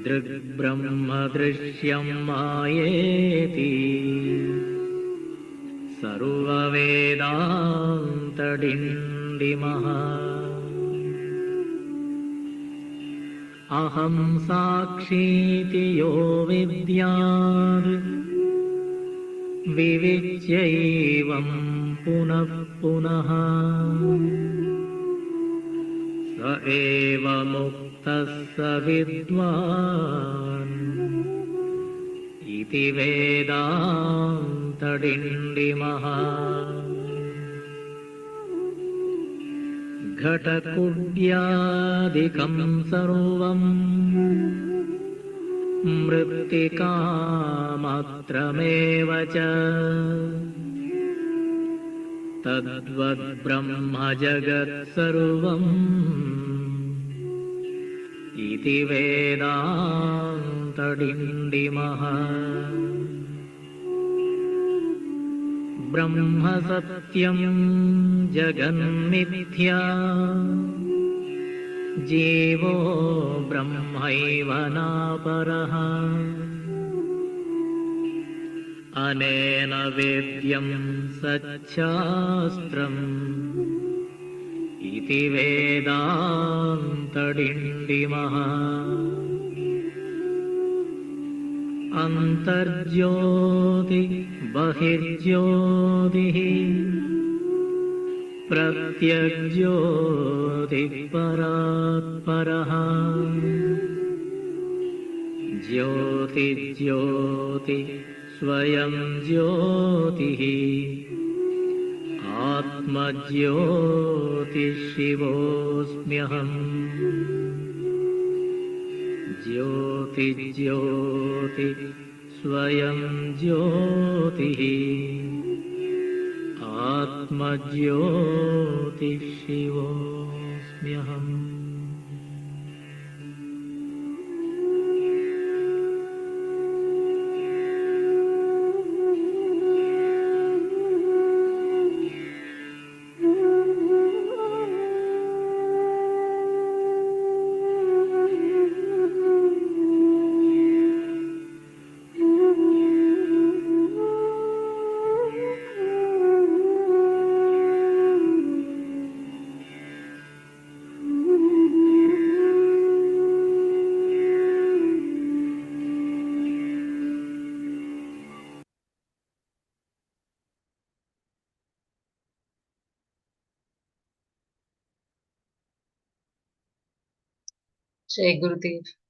दृग्ब्रह्मदृश्यं मायेति सर्ववेदान्तडिण्डिमः अहं साक्षीति यो विद्यात् विविच्यैवं पुनः पुनः स एव मुक्तः स विद्वान् इति वेदान्तडिण्डिमः घटकुड्यादिकं सर्वम् मृत्तिकामात्रमेव च तद्वद्ब्रह्म जगत्सर्वम् इति वेदान्तडिण्डिमः ब्रह्म सत्यं जगन्मिथ्या जीवो ब्रह्मैव नापरः अनेन वेद्यं सच्छास्त्रम् इति वेदान्तडिण्डिमः अन्तर्ज्योति बहिर्ज्योतिः प्रत्यग्ज्योतिः परात्परः ज्योतिज्योति स्वयं ज्योतिः आत्मज्योतिशिवोऽस्म्यहम् ज्योतिज्योति स्वयं ज्योतिः आत्मज्योतिशिवोऽस्म्यहम् Jai Gurudev.